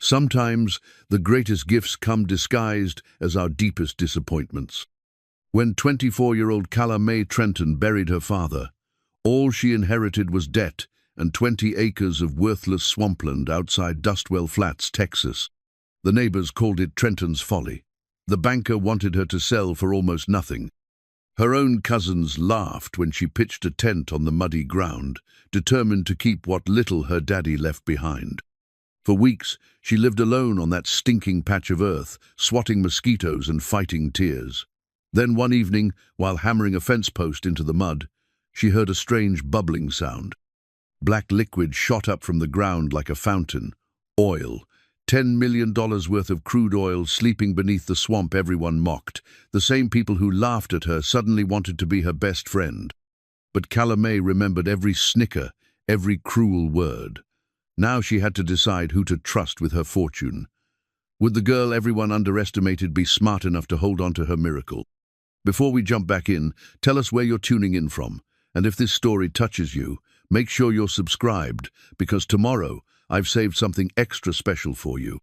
Sometimes the greatest gifts come disguised as our deepest disappointments. When 24-year-old Cowboy Trenton buried her father, all she inherited was debt and 20 acres of worthless swampland outside Dustwell Flats, Texas. The neighbors called it Trenton's folly. The banker wanted her to sell for almost nothing. Her own cousins laughed when she pitched a tent on the muddy ground, determined to keep what little her daddy left behind. For weeks, she lived alone on that stinking patch of earth, swatting mosquitoes and fighting tears. Then one evening, while hammering a fence post into the mud, she heard a strange bubbling sound. Black liquid shot up from the ground like a fountain. Oil. $10 million worth of crude oil sleeping beneath the swamp everyone mocked. The same people who laughed at her suddenly wanted to be her best friend. But Cowboy remembered every snicker, every cruel word. Now she had to decide who to trust with her fortune. Would the girl everyone underestimated be smart enough to hold on to her miracle? Before we jump back in, tell us where you're tuning in from. And if this story touches you, make sure you're subscribed, because tomorrow I've saved something extra special for you.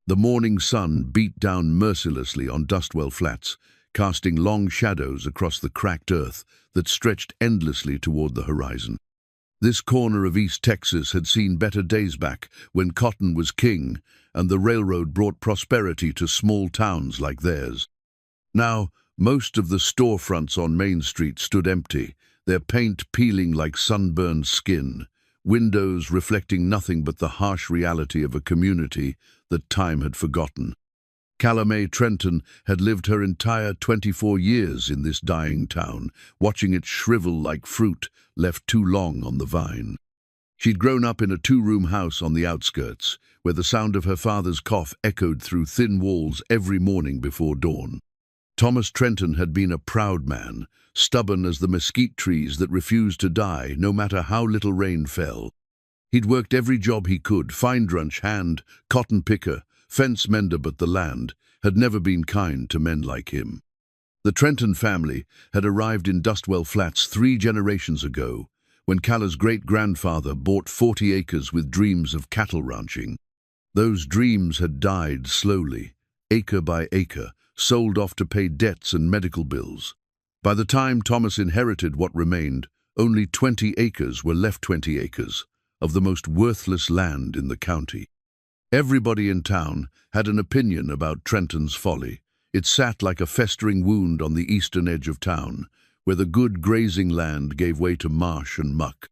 The morning sun beat down mercilessly on Dustwell Flats, casting long shadows across the cracked earth that stretched endlessly toward the horizon. This corner of East Texas had seen better days back, when cotton was king and the railroad brought prosperity to small towns like theirs. Now, most of the storefronts on Main Street stood empty, their paint peeling like sunburned skin, windows reflecting nothing but the harsh reality of a community that time had forgotten. Cowboy Trenton had lived her entire 24 years in this dying town, watching it shrivel like fruit left too long on the vine. She'd grown up in a two-room house on the outskirts, where the sound of her father's cough echoed through thin walls every morning before dawn. Thomas Trenton had been a proud man, stubborn as the mesquite trees that refused to die no matter how little rain fell. He'd worked every job he could, fine drunch hand, cotton picker, fence mender, but the land had never been kind to men like him. The Trenton family had arrived in Dustwell Flats 3 generations ago, when Cowboy's great-grandfather bought 40 acres with dreams of cattle ranching. Those dreams had died slowly, acre by acre, sold off to pay debts and medical bills. By the time Thomas inherited what remained, only 20 acres were left, 20 acres of the most worthless land in the county. Everybody in town had an opinion about Trenton's folly. It sat like a festering wound on the eastern edge of town, where the good grazing land gave way to marsh and muck.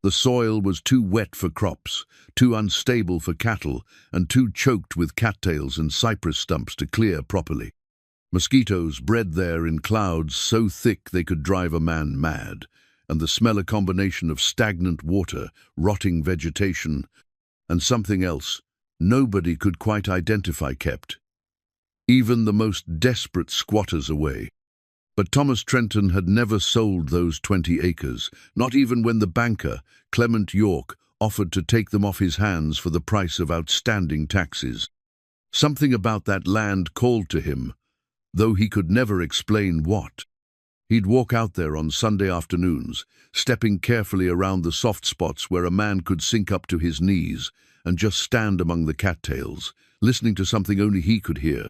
The soil was too wet for crops, too unstable for cattle, and too choked with cattails and cypress stumps to clear properly. Mosquitoes bred there in clouds so thick they could drive a man mad, and the smell, a combination of stagnant water, rotting vegetation, and something else nobody could quite identify, kept even the most desperate squatters away. But Thomas Trenton had never sold those 20 acres, not even when the banker, Clement York, offered to take them off his hands for the price of outstanding taxes. Something about that land called to him, though he could never explain what. He'd walk out there on Sunday afternoons, stepping carefully around the soft spots where a man could sink up to his knees and just stand among the cattails, listening to something only he could hear.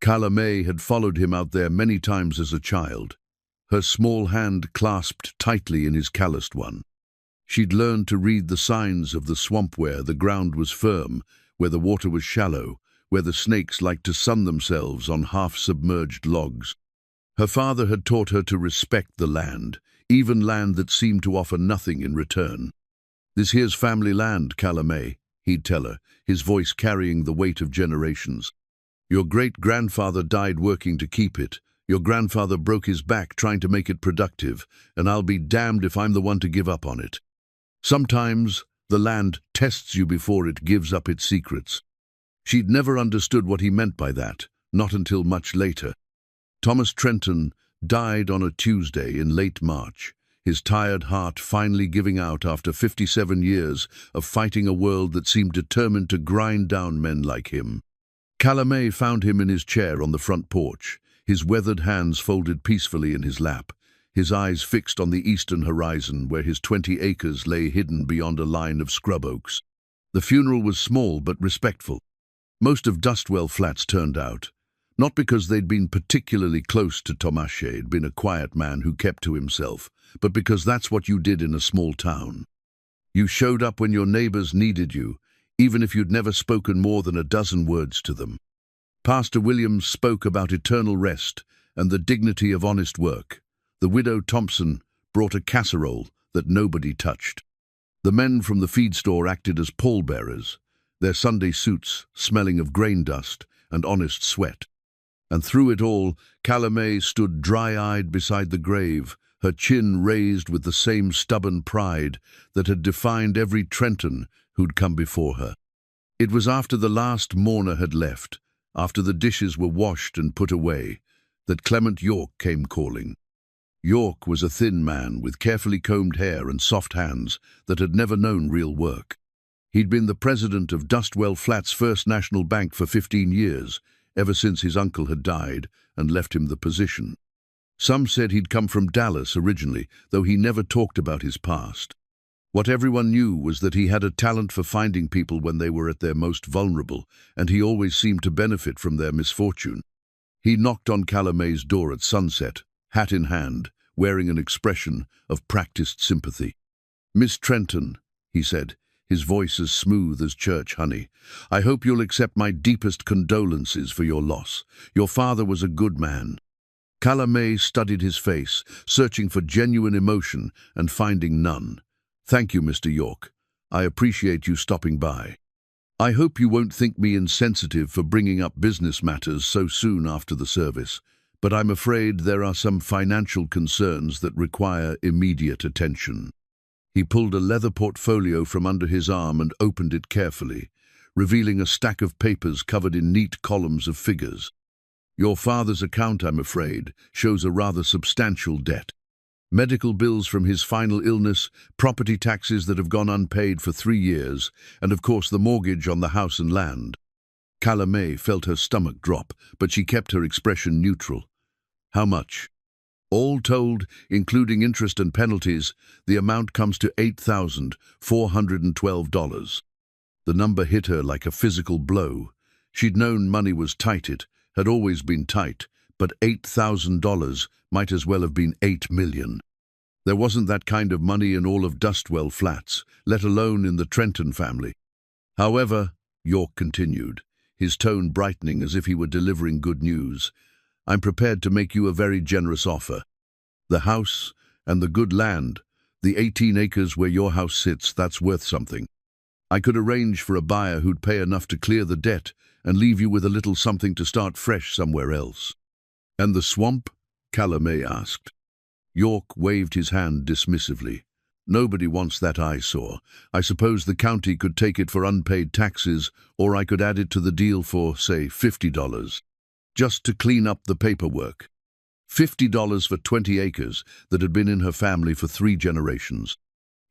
Cowboy had followed him out there many times as a child, her small hand clasped tightly in his calloused one. She'd learned to read the signs of the swamp, where the ground was firm, where the water was shallow, where the snakes liked to sun themselves on half-submerged logs. Her father had taught her to respect the land, even land that seemed to offer nothing in return. "This here's family land, Cowboy," he'd tell her, his voice carrying the weight of generations. "Your great-grandfather died working to keep it. Your grandfather broke his back trying to make it productive, and I'll be damned if I'm the one to give up on it. Sometimes the land tests you before it gives up its secrets." She'd never understood what he meant by that, not until much later. Thomas Trenton died on a Tuesday in late March, his tired heart finally giving out after 57 years of fighting a world that seemed determined to grind down men like him. Cowboy found him in his chair on the front porch, his weathered hands folded peacefully in his lap, his eyes fixed on the eastern horizon where his 20 acres lay hidden beyond a line of scrub oaks. The funeral was small but respectful. Most of Dustwell Flats turned out, not because they'd been particularly close to Tomasze, had been a quiet man who kept to himself, but because that's what you did in a small town. You showed up when your neighbors needed you, even if you'd never spoken more than a dozen words to them. Pastor Williams spoke about eternal rest and the dignity of honest work. The widow Thompson brought a casserole that nobody touched. The men from the feed store acted as pallbearers, their Sunday suits smelling of grain dust and honest sweat. And through it all, Calamé stood dry-eyed beside the grave, her chin raised with the same stubborn pride that had defined every Trenton who'd come before her. It was after the last mourner had left, after the dishes were washed and put away, that Clement York came calling. York was a thin man with carefully combed hair and soft hands that had never known real work. He'd been the president of Dustwell Flats First National Bank for 15 years, ever since his uncle had died and left him the position. Some said he'd come from Dallas originally, though he never talked about his past. What everyone knew was that he had a talent for finding people when they were at their most vulnerable, and he always seemed to benefit from their misfortune. He knocked on Calamé's door at sunset, hat in hand, wearing an expression of practiced sympathy. "Miss Trenton," he said, his voice as smooth as church honey, "I hope you'll accept my deepest condolences for your loss. Your father was a good man." Calamé studied his face, searching for genuine emotion and finding none. "Thank you, Mr. York. I appreciate you stopping by. I hope you won't think me insensitive for bringing up business matters so soon after the service, but I'm afraid there are some financial concerns that require immediate attention." He pulled a leather portfolio from under his arm and opened it carefully, revealing a stack of papers covered in neat columns of figures. "Your father's account, I'm afraid, shows a rather substantial debt. Medical bills from his final illness, property taxes that have gone unpaid for 3 years, and of course the mortgage on the house and land." Calamé felt her stomach drop, but she kept her expression neutral. "How much?" "All told, including interest and penalties, the amount comes to $8,412. The number hit her like a physical blow. She'd known money was tight, it had always been tight, but $8,000 might as well have been $8 million. There wasn't that kind of money in all of Dustwell Flats, let alone in the Trenton family. "However," York continued, his tone brightening as if he were delivering good news, "I'm prepared to make you a very generous offer. The house and the good land, the 18 acres where your house sits, that's worth something. I could arrange for a buyer who'd pay enough to clear the debt and leave you with a little something to start fresh somewhere else." "And the swamp?" Calamé asked. York waved his hand dismissively. "Nobody wants that eyesore. I suppose the county could take it for unpaid taxes, or I could add it to the deal for, say, $50. Just to clean up the paperwork. $50 for 20 acres that had been in her family for 3 generations.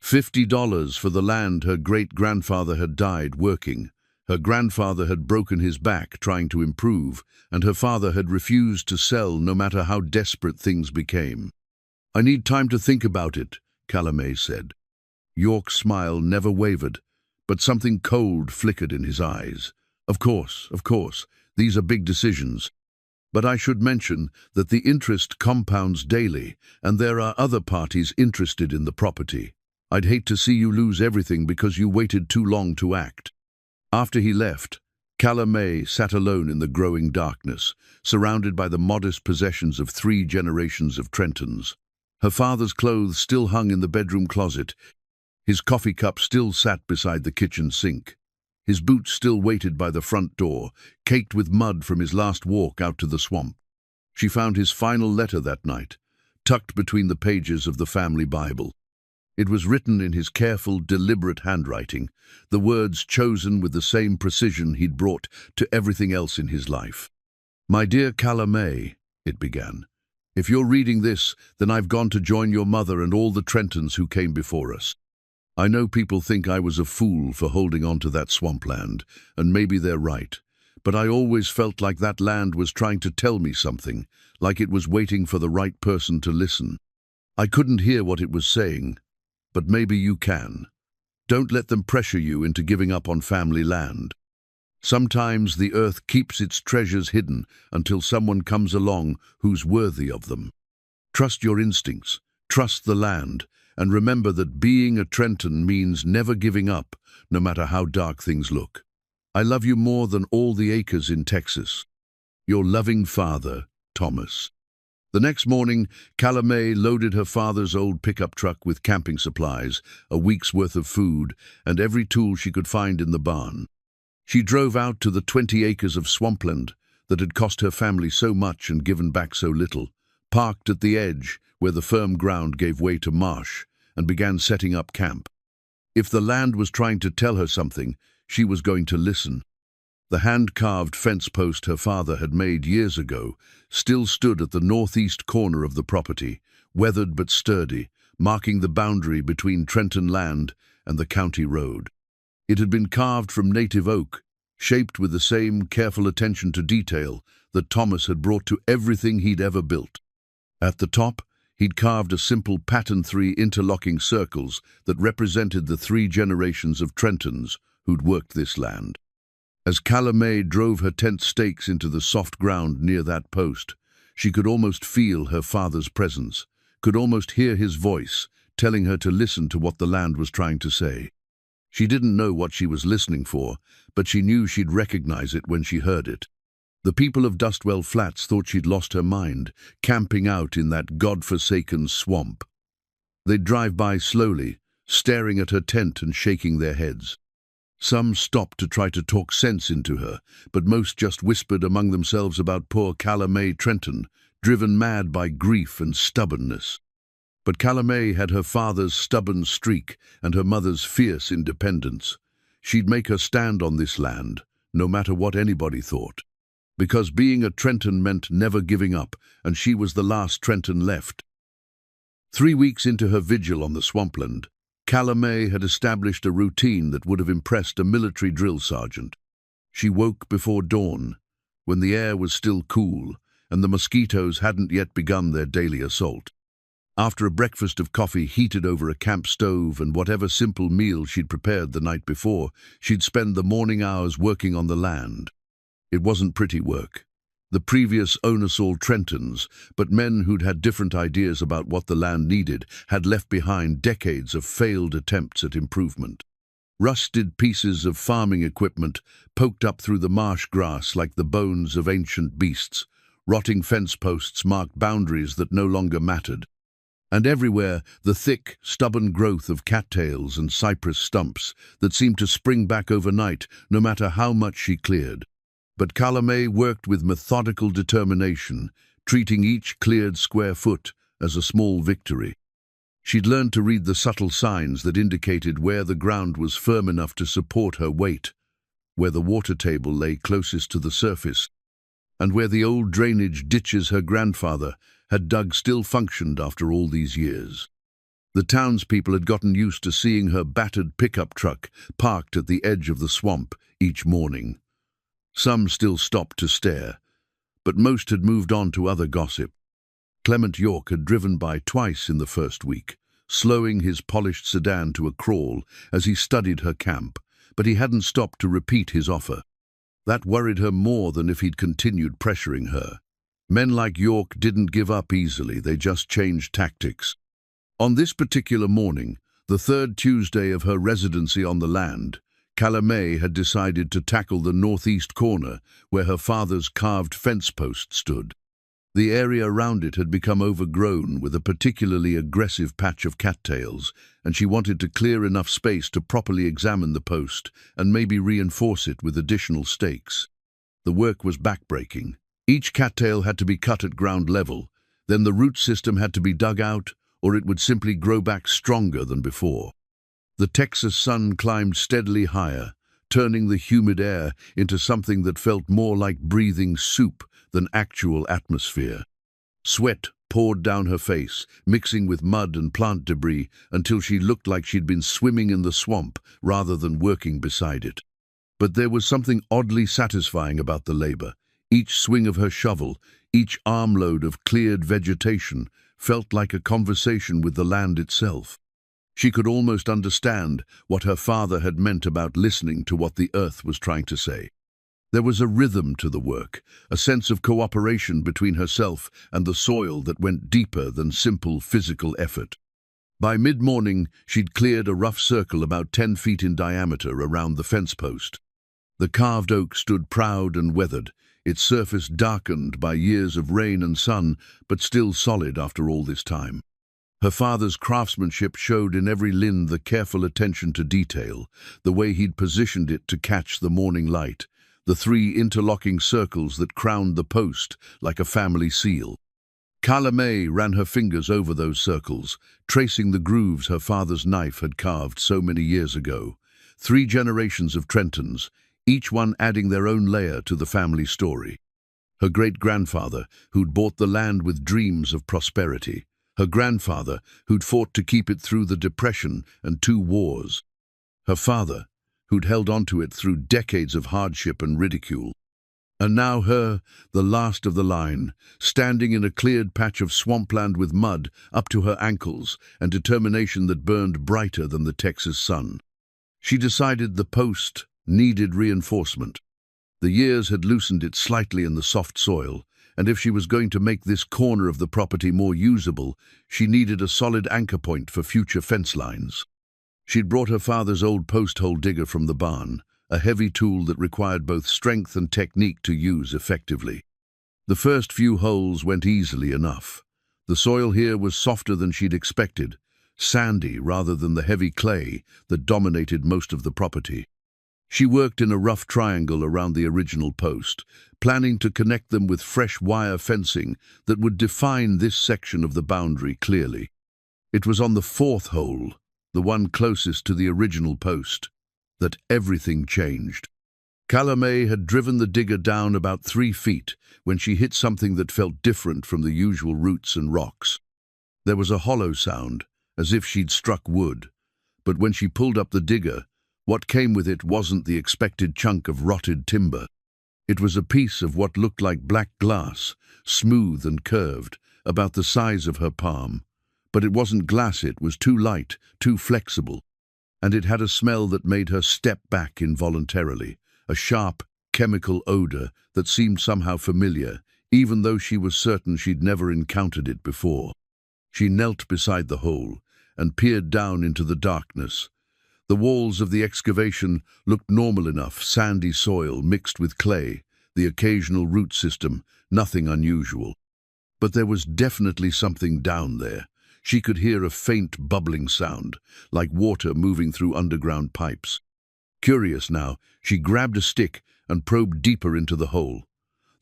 $50 for the land her great-grandfather had died working. Her grandfather had broken his back trying to improve, and her father had refused to sell no matter how desperate things became. "I need time to think about it," Calamé said. York's smile never wavered, but something cold flickered in his eyes. Of course, these are big decisions. But I should mention that the interest compounds daily, and there are other parties interested in the property. I'd hate to see you lose everything because you waited too long to act." After he left, Calamé sat alone in the growing darkness, surrounded by the modest possessions of 3 generations of Trentons. Her father's clothes still hung in the bedroom closet. His coffee cup still sat beside the kitchen sink. His boots still waited by the front door, caked with mud from his last walk out to the swamp. She found his final letter that night, tucked between the pages of the family Bible. It was written in his careful, deliberate handwriting, the words chosen with the same precision he'd brought to everything else in his life. "My dear Calamé," it began, "if you're reading this, then I've gone to join your mother and all the Trentons who came before us. I know people think I was a fool for holding on to that swampland, and maybe they're right, but I always felt like that land was trying to tell me something, like it was waiting for the right person to listen. I couldn't hear what it was saying, but maybe you can. Don't let them pressure you into giving up on family land. Sometimes the earth keeps its treasures hidden until someone comes along who's worthy of them. Trust your instincts, trust the land, and remember that being a Trenton means never giving up, no matter how dark things look. I love you more than all the acres in Texas. Your loving father, Thomas. The next morning, Calla May loaded her father's old pickup truck with camping supplies, a week's worth of food, and every tool she could find in the barn. She drove out to the 20 acres of swampland that had cost her family so much and given back so little, parked at the edge where the firm ground gave way to marsh, and began setting up camp. If the land was trying to tell her something, she was going to listen. The hand-carved fence post her father had made years ago still stood at the northeast corner of the property, weathered but sturdy, marking the boundary between Trenton land and the county road. It had been carved from native oak, shaped with the same careful attention to detail that Thomas had brought to everything he'd ever built. At the top, he'd carved a simple pattern 3 interlocking circles that represented the 3 generations of Trentons who'd worked this land. As Calla May drove her tent stakes into the soft ground near that post, she could almost feel her father's presence, could almost hear his voice, telling her to listen to what the land was trying to say. She didn't know what she was listening for, but she knew she'd recognize it when she heard it. The people of Dustwell Flats thought she'd lost her mind, camping out in that god-forsaken swamp. They'd drive by slowly, staring at her tent and shaking their heads. Some stopped to try to talk sense into her, but most just whispered among themselves about poor Calla May Trenton, driven mad by grief and stubbornness. But Calla May had her father's stubborn streak and her mother's fierce independence. She'd make her stand on this land, no matter what anybody thought. Because being a Trenton meant never giving up, and she was the last Trenton left. 3 weeks into her vigil on the swampland, Calla May had established a routine that would have impressed a military drill sergeant. She woke before dawn, when the air was still cool and the mosquitoes hadn't yet begun their daily assault. After a breakfast of coffee heated over a camp stove and whatever simple meal she'd prepared the night before, she'd spend the morning hours working on the land. It wasn't pretty work. The previous owners, all Trentons, but men who'd had different ideas about what the land needed, had left behind decades of failed attempts at improvement. Rusted pieces of farming equipment poked up through the marsh grass like the bones of ancient beasts. Rotting fence posts marked boundaries that no longer mattered. And everywhere, the thick, stubborn growth of cattails and cypress stumps that seemed to spring back overnight, no matter how much she cleared. But Calla May worked with methodical determination, treating each cleared square foot as a small victory. She'd learned to read the subtle signs that indicated where the ground was firm enough to support her weight, where the water table lay closest to the surface, and where the old drainage ditches her grandfather had dug still functioned after all these years. The townspeople had gotten used to seeing her battered pickup truck parked at the edge of the swamp each morning. Some still stopped to stare, but most had moved on to other gossip. Clement York had driven by twice in the first week, slowing his polished sedan to a crawl as he studied her camp, but he hadn't stopped to repeat his offer. That worried her more than if he'd continued pressuring her. Men like York didn't give up easily, they just changed tactics. On this particular morning, the 3rd Tuesday of her residency on the land, Calla May had decided to tackle the northeast corner where her father's carved fence post stood. The area around it had become overgrown with a particularly aggressive patch of cattails, and she wanted to clear enough space to properly examine the post and maybe reinforce it with additional stakes. The work was backbreaking. Each cattail had to be cut at ground level, then the root system had to be dug out, or it would simply grow back stronger than before. The Texas sun climbed steadily higher, turning the humid air into something that felt more like breathing soup than actual atmosphere. Sweat poured down her face, mixing with mud and plant debris until she looked like she'd been swimming in the swamp rather than working beside it. But there was something oddly satisfying about the labor. Each swing of her shovel, each armload of cleared vegetation, felt like a conversation with the land itself. She could almost understand what her father had meant about listening to what the earth was trying to say. There was a rhythm to the work, a sense of cooperation between herself and the soil that went deeper than simple physical effort. By mid-morning, she'd cleared a rough circle about 10 feet in diameter around the fence post. The carved oak stood proud and weathered, its surface darkened by years of rain and sun, but still solid after all this time. Her father's craftsmanship showed in every limb the careful attention to detail, the way he'd positioned it to catch the morning light, the 3 interlocking circles that crowned the post like a family seal. Calla May ran her fingers over those circles, tracing the grooves her father's knife had carved so many years ago. 3 generations of Trentons, each one adding their own layer to the family story. Her great-grandfather, who'd bought the land with dreams of prosperity. Her grandfather, who'd fought to keep it through the Depression and 2 wars. Her father, who'd held onto it through decades of hardship and ridicule. And now her, the last of the line, standing in a cleared patch of swampland with mud up to her ankles and determination that burned brighter than the Texas sun. She decided the post needed reinforcement. The years had loosened it slightly in the soft soil, and if she was going to make this corner of the property more usable, she needed a solid anchor point for future fence lines. She'd brought her father's old post-hole digger from the barn, a heavy tool that required both strength and technique to use effectively. The first few holes went easily enough. The soil here was softer than she'd expected, sandy rather than the heavy clay that dominated most of the property. She worked in a rough triangle around the original post, planning to connect them with fresh wire fencing that would define this section of the boundary clearly. It was on the 4th hole, the one closest to the original post, that everything changed. Calla May had driven the digger down about 3 feet when she hit something that felt different from the usual roots and rocks. There was a hollow sound, as if she'd struck wood, but when she pulled up the digger, what came with it wasn't the expected chunk of rotted timber. It was a piece of what looked like black glass, smooth and curved, about the size of her palm. But it wasn't glass, it was too light, too flexible. And it had a smell that made her step back involuntarily, a sharp, chemical odor that seemed somehow familiar, even though she was certain she'd never encountered it before. She knelt beside the hole and peered down into the darkness. The walls of the excavation looked normal enough, sandy soil mixed with clay, the occasional root system, nothing unusual. But there was definitely something down there. She could hear a faint bubbling sound, like water moving through underground pipes. Curious now, she grabbed a stick and probed deeper into the hole.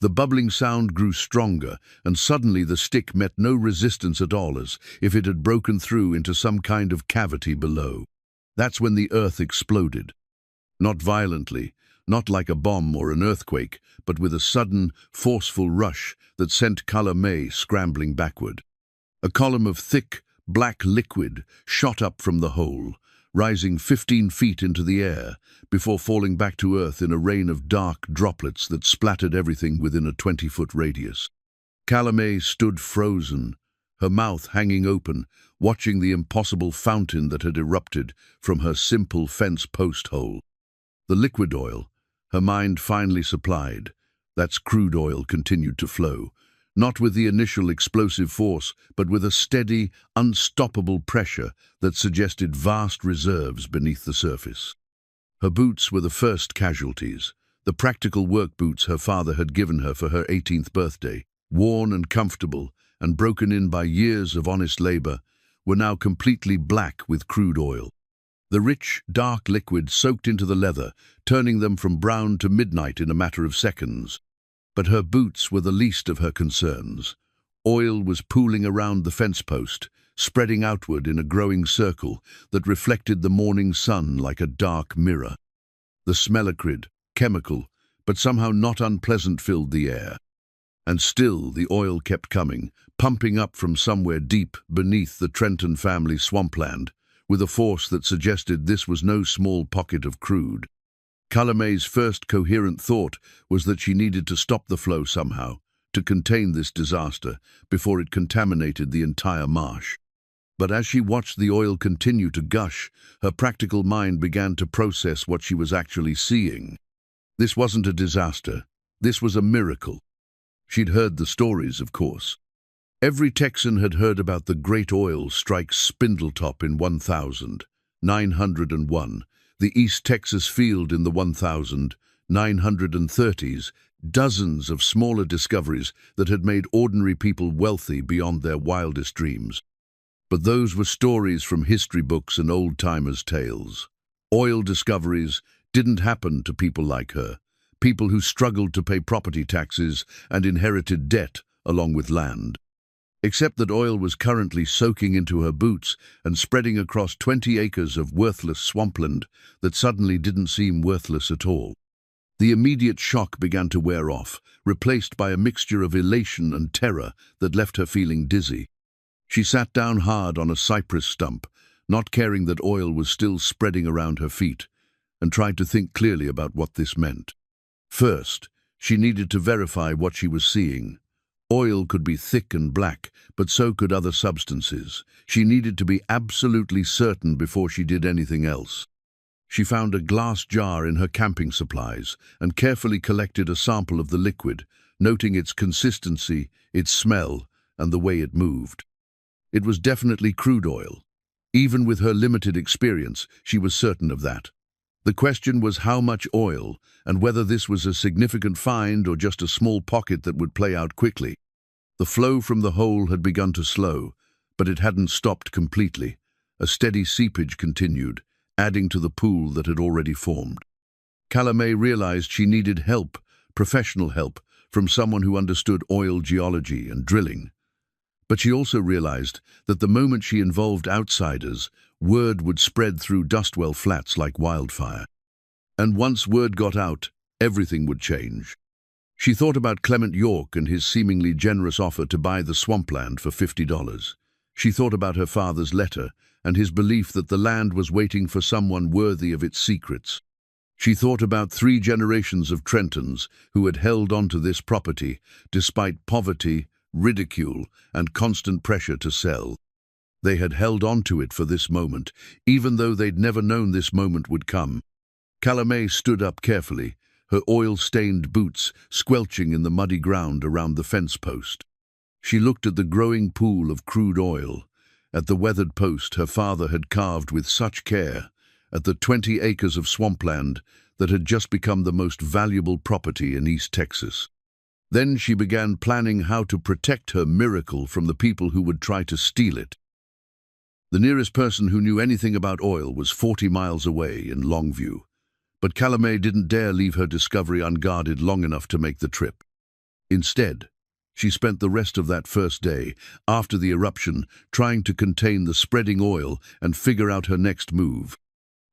The bubbling sound grew stronger, and suddenly the stick met no resistance at all, as if it had broken through into some kind of cavity below. That's when the earth exploded. Not violently, not like a bomb or an earthquake, but with a sudden, forceful rush that sent Calla May scrambling backward. A column of thick, black liquid shot up from the hole, rising 15 feet into the air, before falling back to earth in a rain of dark droplets that splattered everything within a 20-foot radius. Calla May stood frozen, her mouth hanging open, watching the impossible fountain that had erupted from her simple fence post hole. The liquid oil, her mind finally supplied, that's crude oil, continued to flow, not with the initial explosive force, but with a steady, unstoppable pressure that suggested vast reserves beneath the surface. Her boots were the first casualties, the practical work boots her father had given her for her 18th birthday, worn and comfortable, and broken in by years of honest labor, were now completely black with crude oil. The rich, dark liquid soaked into the leather, turning them from brown to midnight in a matter of seconds. But her boots were the least of her concerns. Oil was pooling around the fence post, spreading outward in a growing circle that reflected the morning sun like a dark mirror. The smell acrid, chemical, but somehow not unpleasant filled the air. And still the oil kept coming, pumping up from somewhere deep beneath the Trenton family swampland, with a force that suggested this was no small pocket of crude. Calla May's first coherent thought was that she needed to stop the flow somehow, to contain this disaster before it contaminated the entire marsh. But as she watched the oil continue to gush, her practical mind began to process what she was actually seeing. This wasn't a disaster. This was a miracle. She'd heard the stories, of course. Every Texan had heard about the great oil strike Spindletop in 1901, the East Texas field in the 1930s, dozens of smaller discoveries that had made ordinary people wealthy beyond their wildest dreams. But those were stories from history books and old-timers' tales. Oil discoveries didn't happen to people like her, people who struggled to pay property taxes and inherited debt along with land. Except that oil was currently soaking into her boots and spreading across 20 acres of worthless swampland that suddenly didn't seem worthless at all. The immediate shock began to wear off, replaced by a mixture of elation and terror that left her feeling dizzy. She sat down hard on a cypress stump, not caring that oil was still spreading around her feet, and tried to think clearly about what this meant. First, she needed to verify what she was seeing. Oil could be thick and black, but so could other substances. She needed to be absolutely certain before she did anything else. She found a glass jar in her camping supplies and carefully collected a sample of the liquid, noting its consistency, its smell, and the way it moved. It was definitely crude oil. Even with her limited experience, she was certain of that. The question was how much oil, and whether this was a significant find or just a small pocket that would play out quickly. The flow from the hole had begun to slow, but it hadn't stopped completely. A steady seepage continued, adding to the pool that had already formed. Calamé realized she needed help, professional help, from someone who understood oil geology and drilling. But she also realized that the moment she involved outsiders, word would spread through Dustwell Flats like wildfire. And once word got out, everything would change. She thought about Clement York and his seemingly generous offer to buy the swampland for $50. She thought about her father's letter and his belief that the land was waiting for someone worthy of its secrets. She thought about 3 generations of Trentons who had held on to this property despite poverty, ridicule, and constant pressure to sell. They had held on to it for this moment, even though they'd never known this moment would come. Calamé stood up carefully, her oil-stained boots squelching in the muddy ground around the fence post. She looked at the growing pool of crude oil, at the weathered post her father had carved with such care, at the 20 acres of swampland that had just become the most valuable property in East Texas. Then she began planning how to protect her miracle from the people who would try to steal it. The nearest person who knew anything about oil was 40 miles away in Longview, but Calamé didn't dare leave her discovery unguarded long enough to make the trip. Instead, she spent the rest of that first day, after the eruption, trying to contain the spreading oil and figure out her next move.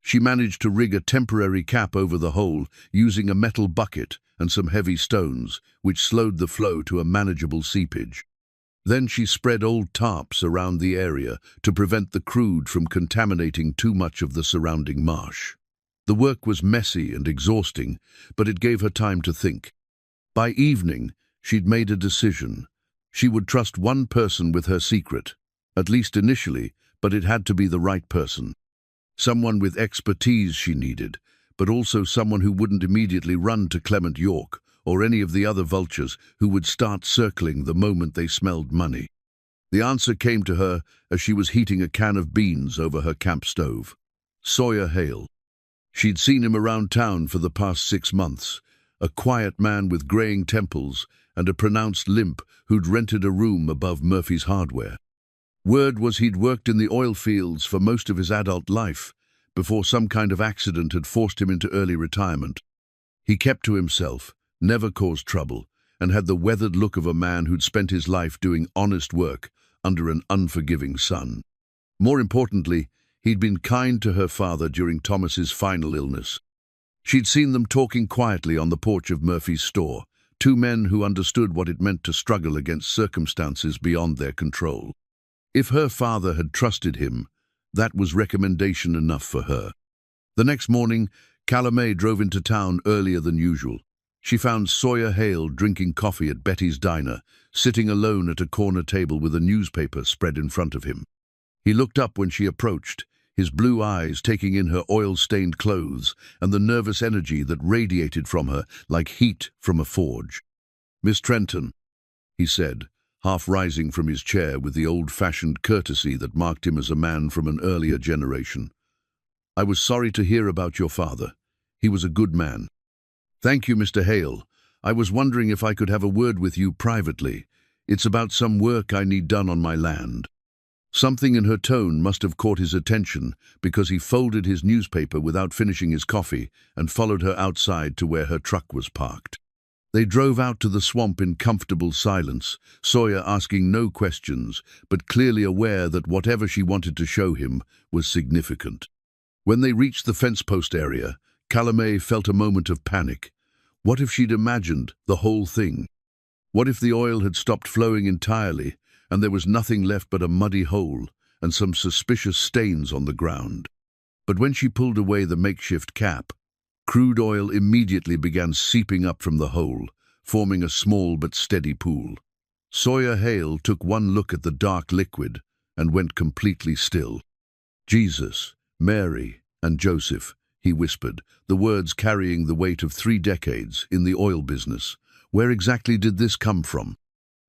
She managed to rig a temporary cap over the hole using a metal bucket and some heavy stones, which slowed the flow to a manageable seepage. Then she spread old tarps around the area to prevent the crude from contaminating too much of the surrounding marsh. The work was messy and exhausting, but it gave her time to think. By evening, she'd made a decision. She would trust one person with her secret, at least initially, but it had to be the right person. Someone with expertise she needed, but also someone who wouldn't immediately run to Clement York or any of the other vultures who would start circling the moment they smelled money. The answer came to her as she was heating a can of beans over her camp stove. Sawyer Hale. She'd seen him around town for the past 6 months, a quiet man with graying temples and a pronounced limp who'd rented a room above Murphy's Hardware. Word was he'd worked in the oil fields for most of his adult life, before some kind of accident had forced him into early retirement. He kept to himself, never caused trouble, and had the weathered look of a man who'd spent his life doing honest work under an unforgiving sun. More importantly, he'd been kind to her father during Thomas's final illness. She'd seen them talking quietly on the porch of Murphy's store, 2 men who understood what it meant to struggle against circumstances beyond their control. If her father had trusted him, that was recommendation enough for her. The next morning, Calamé drove into town earlier than usual. She found Sawyer Hale drinking coffee at Betty's Diner, sitting alone at a corner table with a newspaper spread in front of him. He looked up when she approached, his blue eyes taking in her oil-stained clothes and the nervous energy that radiated from her like heat from a forge. "Miss Trenton," he said, half rising from his chair with the old-fashioned courtesy that marked him as a man from an earlier generation. "I was sorry to hear about your father. He was a good man." "Thank you, Mr. Hale. I was wondering if I could have a word with you privately. It's about some work I need done on my land." Something in her tone must have caught his attention because he folded his newspaper without finishing his coffee and followed her outside to where her truck was parked. They drove out to the swamp in comfortable silence, Sawyer asking no questions, but clearly aware that whatever she wanted to show him was significant. When they reached the fence post area, Calamé felt a moment of panic. What if she'd imagined the whole thing? What if the oil had stopped flowing entirely, and there was nothing left but a muddy hole and some suspicious stains on the ground? But when she pulled away the makeshift cap, crude oil immediately began seeping up from the hole, forming a small but steady pool. Sawyer Hale took one look at the dark liquid and went completely still. "Jesus, Mary, and Joseph," he whispered, the words carrying the weight of 3 decades in the oil business. "Where exactly did this come from?"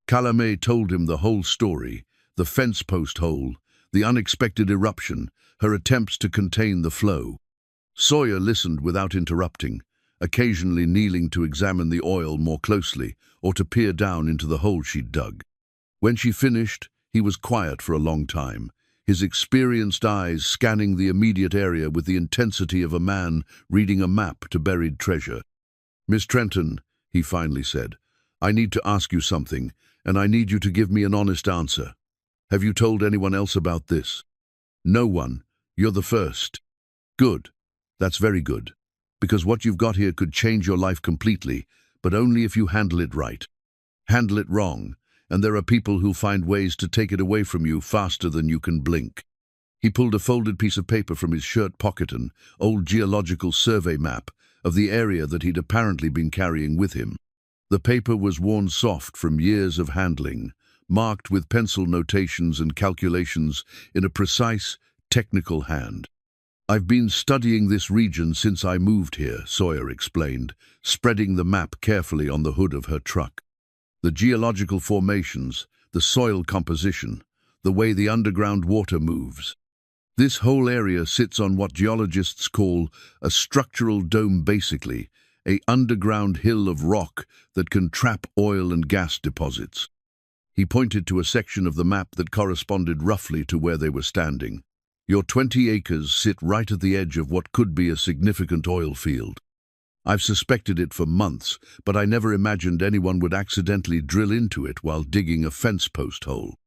Calamé told him the whole story, the fence post hole, the unexpected eruption, her attempts to contain the flow. Sawyer listened without interrupting, occasionally kneeling to examine the oil more closely or to peer down into the hole she'd dug. When she finished, he was quiet for a long time, his experienced eyes scanning the immediate area with the intensity of a man reading a map to buried treasure. "Miss Trenton," he finally said, "I need to ask you something, and I need you to give me an honest answer. Have you told anyone else about this?" "No one. You're the first." "Good. That's very good. Because what you've got here could change your life completely, but only if you handle it right. Handle it wrong, and there are people who'll find ways to take it away from you faster than you can blink." He pulled a folded piece of paper from his shirt pocket, an old geological survey map of the area that he'd apparently been carrying with him. The paper was worn soft from years of handling, marked with pencil notations and calculations in a precise, technical hand. "I've been studying this region since I moved here," Sawyer explained, spreading the map carefully on the hood of her truck. "The geological formations, the soil composition, the way the underground water moves. This whole area sits on what geologists call a structural dome, basically, an underground hill of rock that can trap oil and gas deposits." He pointed to a section of the map that corresponded roughly to where they were standing. "Your 20 acres sit right at the edge of what could be a significant oil field. I've suspected it for months, but I never imagined anyone would accidentally drill into it while digging a fence post hole."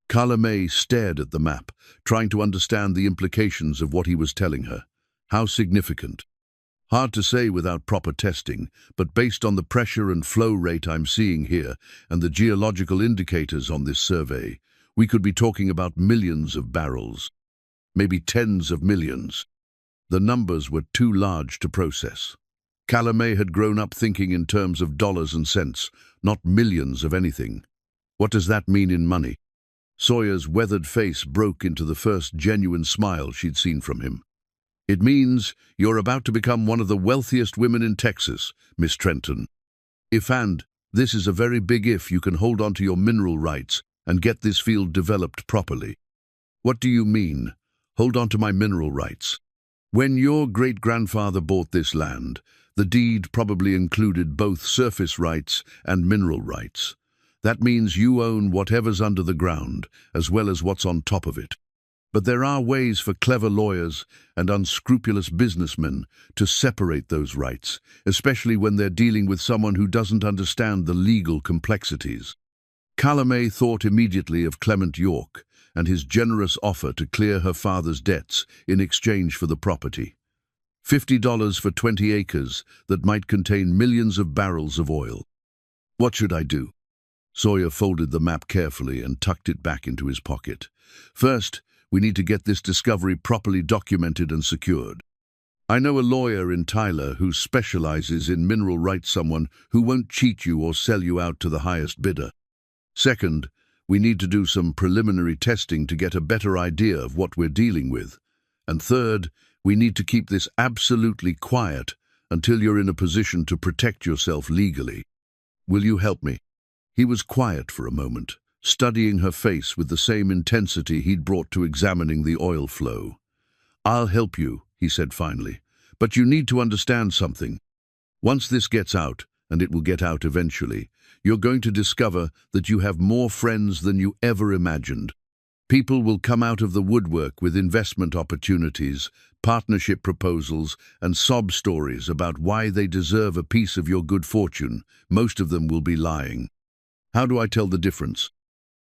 Calamé stared at the map, trying to understand the implications of what he was telling her. How significant? "Hard to say without proper testing, but based on the pressure and flow rate I'm seeing here and the geological indicators on this survey, we could be talking about millions of barrels. Maybe tens of millions." The numbers were too large to process. Calamé had grown up thinking in terms of dollars and cents, not millions of anything. "What does that mean in money?" Sawyer's weathered face broke into the first genuine smile she'd seen from him. "It means you're about to become one of the wealthiest women in Texas, Miss Trenton. And this is a very big if, you can hold on to your mineral rights and get this field developed properly." "What do you mean, hold on to my mineral rights?" "When your great-grandfather bought this land, the deed probably included both surface rights and mineral rights. That means you own whatever's under the ground, as well as what's on top of it. But there are ways for clever lawyers and unscrupulous businessmen to separate those rights, especially when they're dealing with someone who doesn't understand the legal complexities." Calamé thought immediately of Clement York and his generous offer to clear her father's debts in exchange for the property. $50 for 20 acres that might contain millions of barrels of oil. "What should I do?" Sawyer folded the map carefully and tucked it back into his pocket. "First, we need to get this discovery properly documented and secured. I know a lawyer in Tyler who specializes in mineral rights, someone who won't cheat you or sell you out to the highest bidder. Second, We need to do some preliminary testing to get a better idea of what we're dealing with. And third, we need to keep this absolutely quiet until you're in a position to protect yourself legally. Will you help me?" He was quiet for a moment, studying her face with the same intensity he'd brought to examining the oil flow. "I'll help you," he said finally, "but you need to understand something. Once this gets out, and it will get out eventually, you're going to discover that you have more friends than you ever imagined. People will come out of the woodwork with investment opportunities, partnership proposals, and sob stories about why they deserve a piece of your good fortune. Most of them will be lying. How do I tell the difference?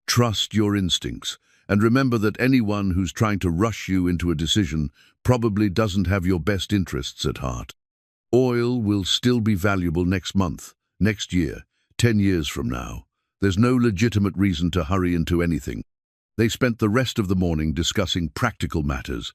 Trust your instincts, and remember that anyone who's trying to rush you into a decision probably doesn't have your best interests at heart. Oil will still be valuable next month, next year, 10 years from now. There's no legitimate reason to hurry into anything." They spent the rest of the morning discussing practical matters.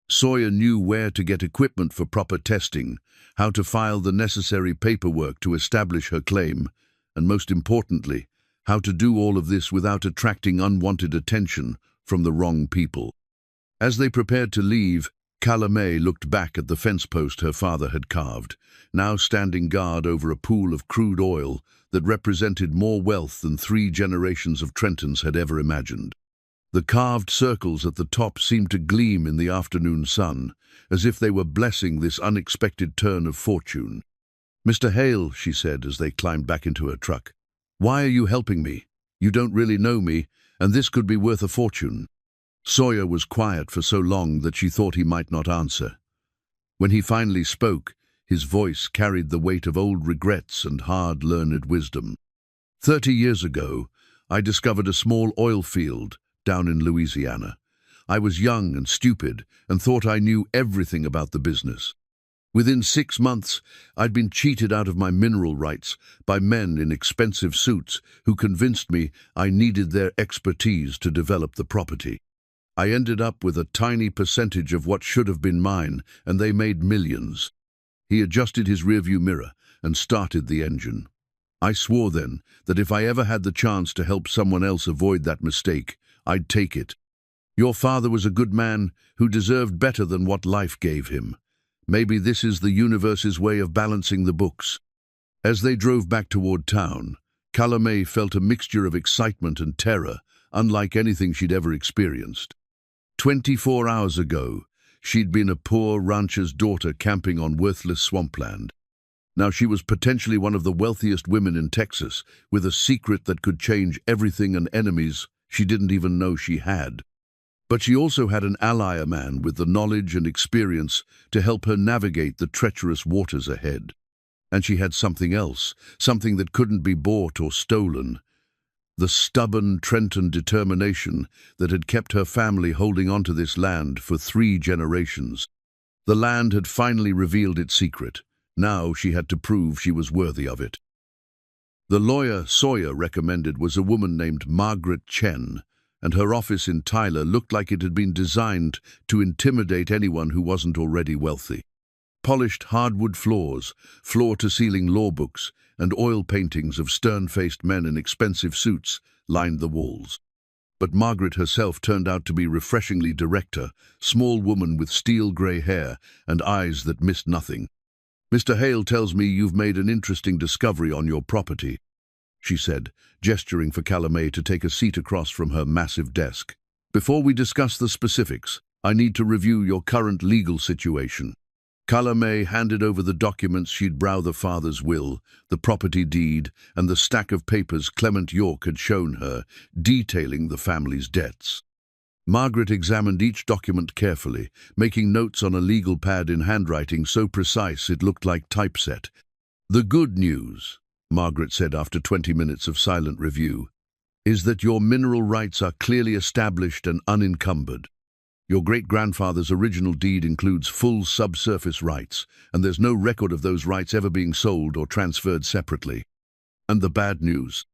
Sawyer knew where to get equipment for proper testing, how to file the necessary paperwork to establish her claim, and most importantly, how to do all of this without attracting unwanted attention from the wrong people. As they prepared to leave, Calamé looked back at the fence post her father had carved, now standing guard over a pool of crude oil that represented more wealth than 3 generations of Trentons had ever imagined. The carved circles at the top seemed to gleam in the afternoon sun, as if they were blessing this unexpected turn of fortune. "Mr. Hale," she said as they climbed back into her truck, "why are you helping me? You don't really know me, and this could be worth a fortune." Sawyer was quiet for so long that she thought he might not answer. When he finally spoke, his voice carried the weight of old regrets and hard-learned wisdom. 30 years ago, I discovered a small oil field down in Louisiana. I was young and stupid and thought I knew everything about the business. Within 6 months, I'd been cheated out of my mineral rights by men in expensive suits who convinced me I needed their expertise to develop the property. I ended up with a tiny percentage of what should have been mine, and they made millions. He adjusted his rearview mirror and started the engine. I swore then that if I ever had the chance to help someone else avoid that mistake, I'd take it. Your father was a good man who deserved better than what life gave him. Maybe this is the universe's way of balancing the books." As they drove back toward town, Calamé felt a mixture of excitement and terror, unlike anything she'd ever experienced. 24 hours ago, she'd been a poor rancher's daughter camping on worthless swampland. Now she was potentially one of the wealthiest women in Texas, with a secret that could change everything and enemies she didn't even know she had. But she also had an ally, a man with the knowledge and experience to help her navigate the treacherous waters ahead. And she had something else, something that couldn't be bought or stolen. The stubborn Trenton determination that had kept her family holding onto this land for 3 generations. The land had finally revealed its secret. Now she had to prove she was worthy of it. The lawyer Sawyer recommended was a woman named Margaret Chen, and her office in Tyler looked like it had been designed to intimidate anyone who wasn't already wealthy. Polished hardwood floors, floor-to-ceiling law books, and oil paintings of stern-faced men in expensive suits lined the walls. But Margaret herself turned out to be refreshingly direct, a small woman with steel-grey hair and eyes that missed nothing. "Mr. Hale tells me you've made an interesting discovery on your property," she said, gesturing for Calamé to take a seat across from her massive desk. "Before we discuss the specifics, I need to review your current legal situation." Calamé handed over the documents she'd browsed: the father's will, the property deed, and the stack of papers Clement York had shown her, detailing the family's debts. Margaret examined each document carefully, making notes on a legal pad in handwriting so precise it looked like typeset. "The good news," Margaret said after 20 minutes of silent review, "is that your mineral rights are clearly established and unencumbered. Your great-grandfather's original deed includes full subsurface rights, and there's no record of those rights ever being sold or transferred separately. And the bad news?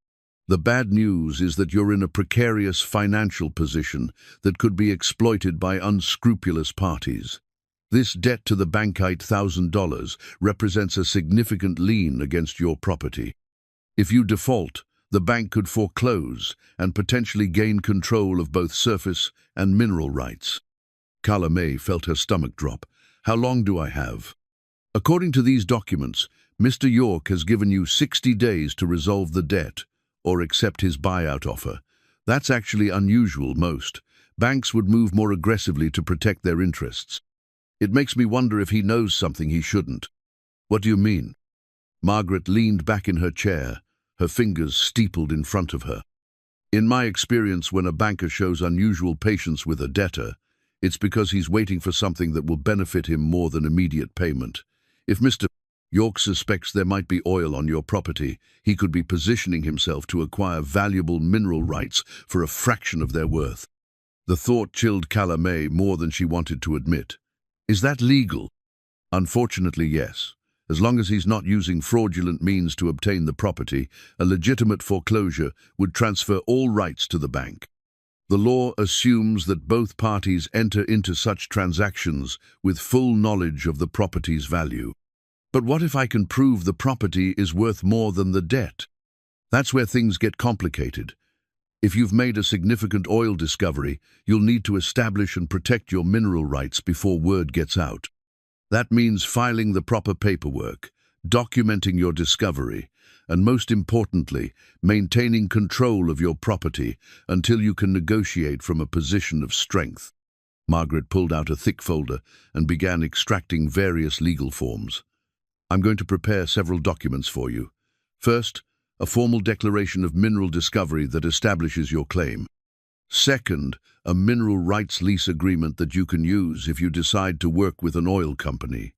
The bad news is that you're in a precarious financial position that could be exploited by unscrupulous parties. This debt to the bank, $8,000, represents a significant lien against your property. If you default, The bank could foreclose and potentially gain control of both surface and mineral rights. Carla May felt her stomach drop. How long do I have? According to these documents, Mr. York has given you 60 days to resolve the debt or accept his buyout offer. That's actually unusual. Most banks would move more aggressively to protect their interests. It makes me wonder if he knows something he shouldn't. What do you mean? Margaret leaned back in her chair, her fingers steepled in front of her. In my experience, when a banker shows unusual patience with a debtor, it's because he's waiting for something that will benefit him more than immediate payment. If Mr. York suspects there might be oil on your property, he could be positioning himself to acquire valuable mineral rights for a fraction of their worth. The thought chilled Carla May more than she wanted to admit. Is that legal? Unfortunately, yes. As long as he's not using fraudulent means to obtain the property, a legitimate foreclosure would transfer all rights to the bank. The law assumes that both parties enter into such transactions with full knowledge of the property's value. But what if I can prove the property is worth more than the debt? That's where things get complicated. If you've made a significant oil discovery, you'll need to establish and protect your mineral rights before word gets out. That means filing the proper paperwork, documenting your discovery, and most importantly, maintaining control of your property until you can negotiate from a position of strength. Margaret pulled out a thick folder and began extracting various legal forms. I'm going to prepare several documents for you. First, a formal declaration of mineral discovery that establishes your claim. Second, a mineral rights lease agreement that you can use if you decide to work with an oil company.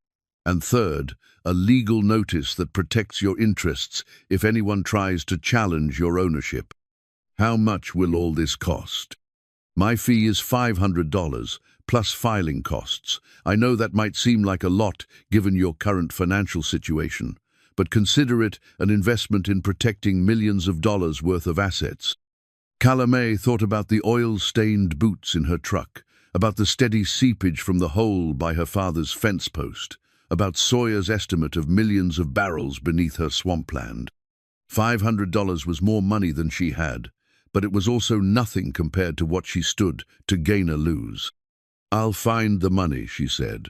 And third, a legal notice that protects your interests if anyone tries to challenge your ownership. How much will all this cost? My fee is $500, plus filing costs. I know that might seem like a lot given your current financial situation, but consider it an investment in protecting millions of dollars worth of assets. Carla May thought about the oil-stained boots in her truck, about the steady seepage from the hole by her father's fence post, about Sawyer's estimate of millions of barrels beneath her swampland. $500 was more money than she had, but it was also nothing compared to what she stood to gain or lose. I'll find the money, she said.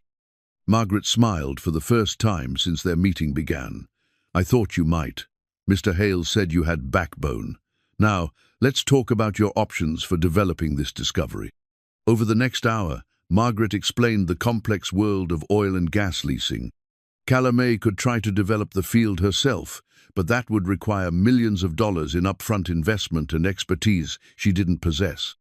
Margaret smiled for the first time since their meeting began. I thought you might. Mr. Hale said you had backbone. Now, let's talk about your options for developing this discovery. Over the next hour, Margaret explained the complex world of oil and gas leasing. Carla May could try to develop the field herself, but that would require millions of dollars in upfront investment and expertise she didn't possess.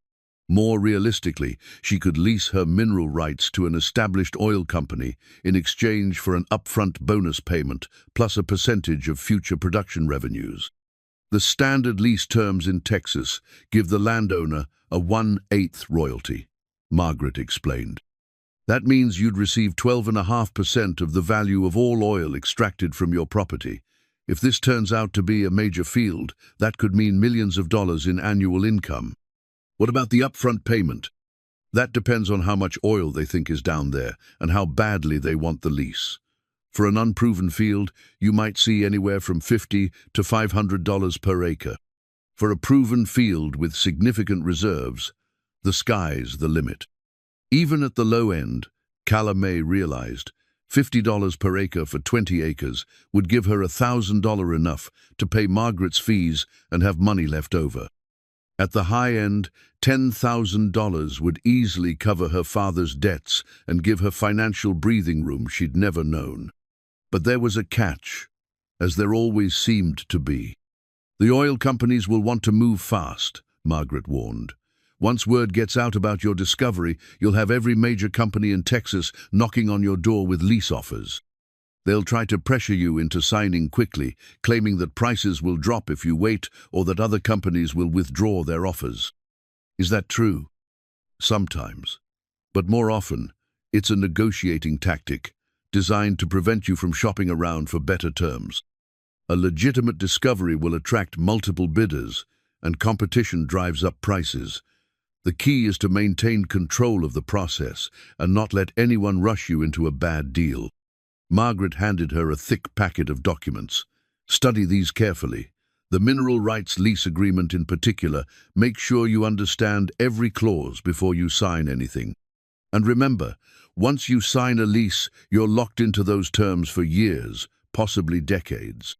More realistically, she could lease her mineral rights to an established oil company in exchange for an upfront bonus payment plus a percentage of future production revenues. The standard lease terms in Texas give the landowner a 1/8 royalty, Margaret explained. That means you'd receive 12.5% of the value of all oil extracted from your property. If this turns out to be a major field, that could mean millions of dollars in annual income. What about the upfront payment? That depends on how much oil they think is down there and how badly they want the lease. For an unproven field, you might see anywhere from $50 to $500 per acre. For a proven field with significant reserves, the sky's the limit. Even at the low end, Carla May realized $50 per acre for 20 acres would give her $1,000 enough to pay Margaret's fees and have money left over. At the high end, $10,000 would easily cover her father's debts and give her financial breathing room she'd never known. But there was a catch, as there always seemed to be. The oil companies will want to move fast, Margaret warned. Once word gets out about your discovery, you'll have every major company in Texas knocking on your door with lease offers. They'll try to pressure you into signing quickly, claiming that prices will drop if you wait or that other companies will withdraw their offers. Is that true? Sometimes. But more often, it's a negotiating tactic designed to prevent you from shopping around for better terms. A legitimate discovery will attract multiple bidders, and competition drives up prices. The key is to maintain control of the process and not let anyone rush you into a bad deal. Margaret handed her a thick packet of documents. Study these carefully. The mineral rights lease agreement in particular, make sure you understand every clause before you sign anything. And remember, once you sign a lease, you're locked into those terms for years, possibly decades.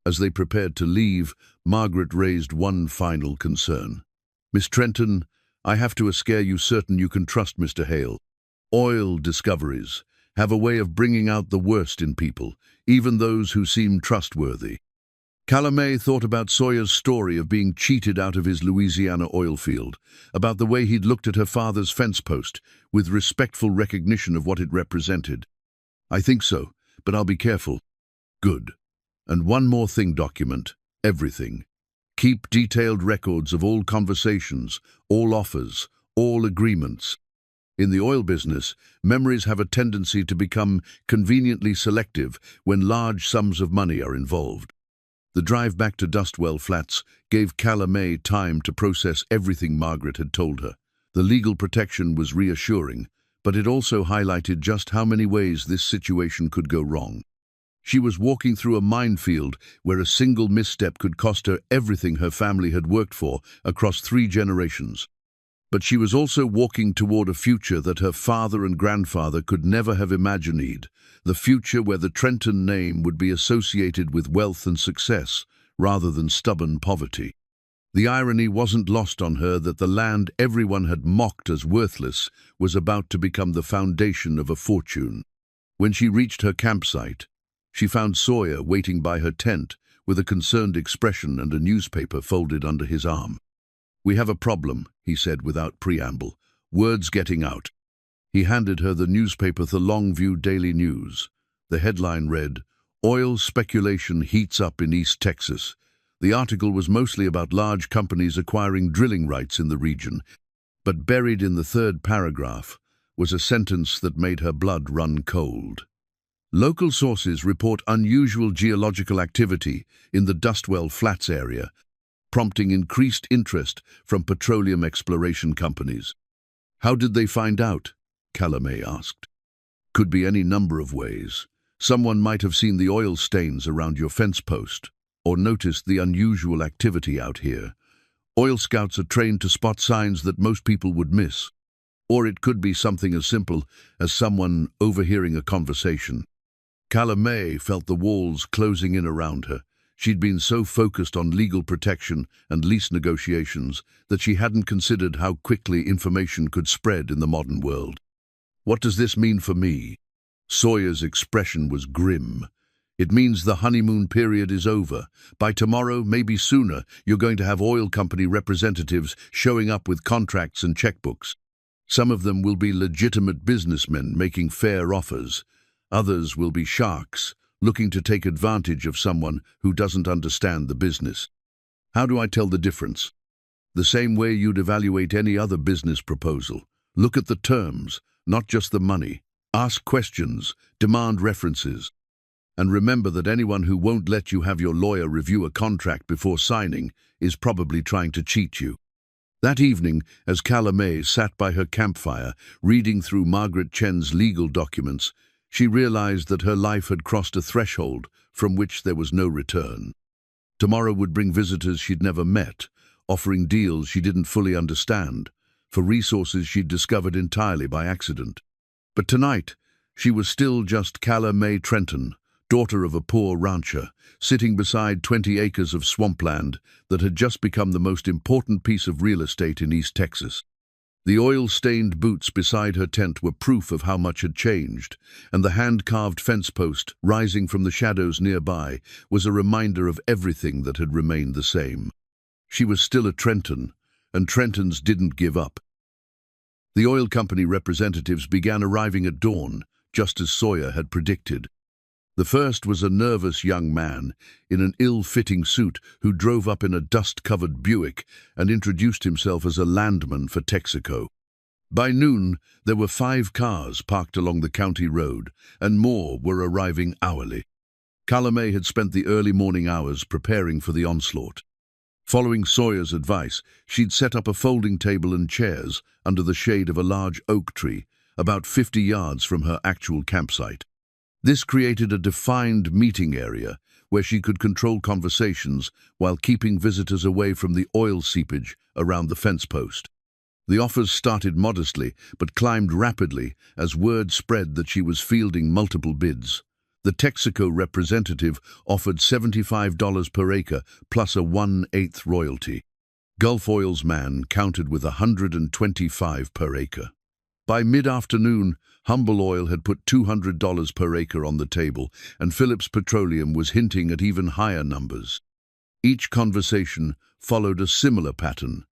As they prepared to leave, Margaret raised one final concern. Miss Trenton, I have to scare you certain you can trust Mr. Hale. Oil discoveries have a way of bringing out the worst in people, even those who seem trustworthy. Calumet thought about Sawyer's story of being cheated out of his Louisiana oil field, about the way he'd looked at her father's fence post, with respectful recognition of what it represented. I think so, but I'll be careful. Good. And one more thing, document everything. Keep detailed records of all conversations, all offers, all agreements. In the oil business, memories have a tendency to become conveniently selective when large sums of money are involved. The drive back to Dustwell Flats gave Calumet time to process everything Margaret had told her. The legal protection was reassuring, but it also highlighted just how many ways this situation could go wrong. She was walking through a minefield where a single misstep could cost her everything her family had worked for across 3 generations. But she was also walking toward a future that her father and grandfather could never have imagined, the future where the Trenton name would be associated with wealth and success, rather than stubborn poverty. The irony wasn't lost on her that the land everyone had mocked as worthless was about to become the foundation of a fortune. When she reached her campsite, she found Sawyer waiting by her tent with a concerned expression and a newspaper folded under his arm. "We have a problem," he said without preamble. "Word's getting out." He handed her the newspaper, the Longview Daily News. The headline read, "Oil speculation heats up in East Texas." The article was mostly about large companies acquiring drilling rights in the region, but buried in the 3rd paragraph was a sentence that made her blood run cold. Local sources report unusual geological activity in the Dustwell Flats area, prompting increased interest from petroleum exploration companies. "How did they find out?" Calumet asked. "Could be any number of ways. Someone might have seen the oil stains around your fence post, or noticed the unusual activity out here. Oil scouts are trained to spot signs that most people would miss. Or it could be something as simple as someone overhearing a conversation." Calumet felt the walls closing in around her. She'd been so focused on legal protection and lease negotiations that she hadn't considered how quickly information could spread in the modern world. "What does this mean for me?" Sawyer's expression was grim. "It means the honeymoon period is over. By tomorrow, maybe sooner, you're going to have oil company representatives showing up with contracts and checkbooks. Some of them will be legitimate businessmen making fair offers. Others will be sharks, looking to take advantage of someone who doesn't understand the business. How do I tell the difference? The same way you'd evaluate any other business proposal. Look at the terms, not just the money. Ask questions, demand references. And remember that anyone who won't let you have your lawyer review a contract before signing is probably trying to cheat you." That evening, as Calumet sat by her campfire, reading through Margaret Chen's legal documents, she realized that her life had crossed a threshold from which there was no return. Tomorrow would bring visitors she'd never met, offering deals she didn't fully understand, for resources she'd discovered entirely by accident. But tonight, she was still just Calumet Trenton, daughter of a poor rancher, sitting beside 20 acres of swampland that had just become the most important piece of real estate in East Texas. The oil-stained boots beside her tent were proof of how much had changed, and the hand-carved fence post, rising from the shadows nearby, was a reminder of everything that had remained the same. She was still a Trenton, and Trentons didn't give up. The oil company representatives began arriving at dawn, just as Sawyer had predicted. The first was a nervous young man in an ill-fitting suit who drove up in a dust-covered Buick and introduced himself as a landman for Texaco. By noon, there were 5 cars parked along the county road, and more were arriving hourly. Calumet had spent the early morning hours preparing for the onslaught. Following Sawyer's advice, she'd set up a folding table and chairs under the shade of a large oak tree, about 50 yards from her actual campsite. This created a defined meeting area where she could control conversations while keeping visitors away from the oil seepage around the fence post. The offers started modestly, but climbed rapidly as word spread that she was fielding multiple bids. The Texaco representative offered $75 per acre plus a 1/8 royalty. Gulf Oil's man countered with $125 per acre. By mid-afternoon, Humble Oil had put $200 per acre on the table, and Phillips Petroleum was hinting at even higher numbers. Each conversation followed a similar pattern.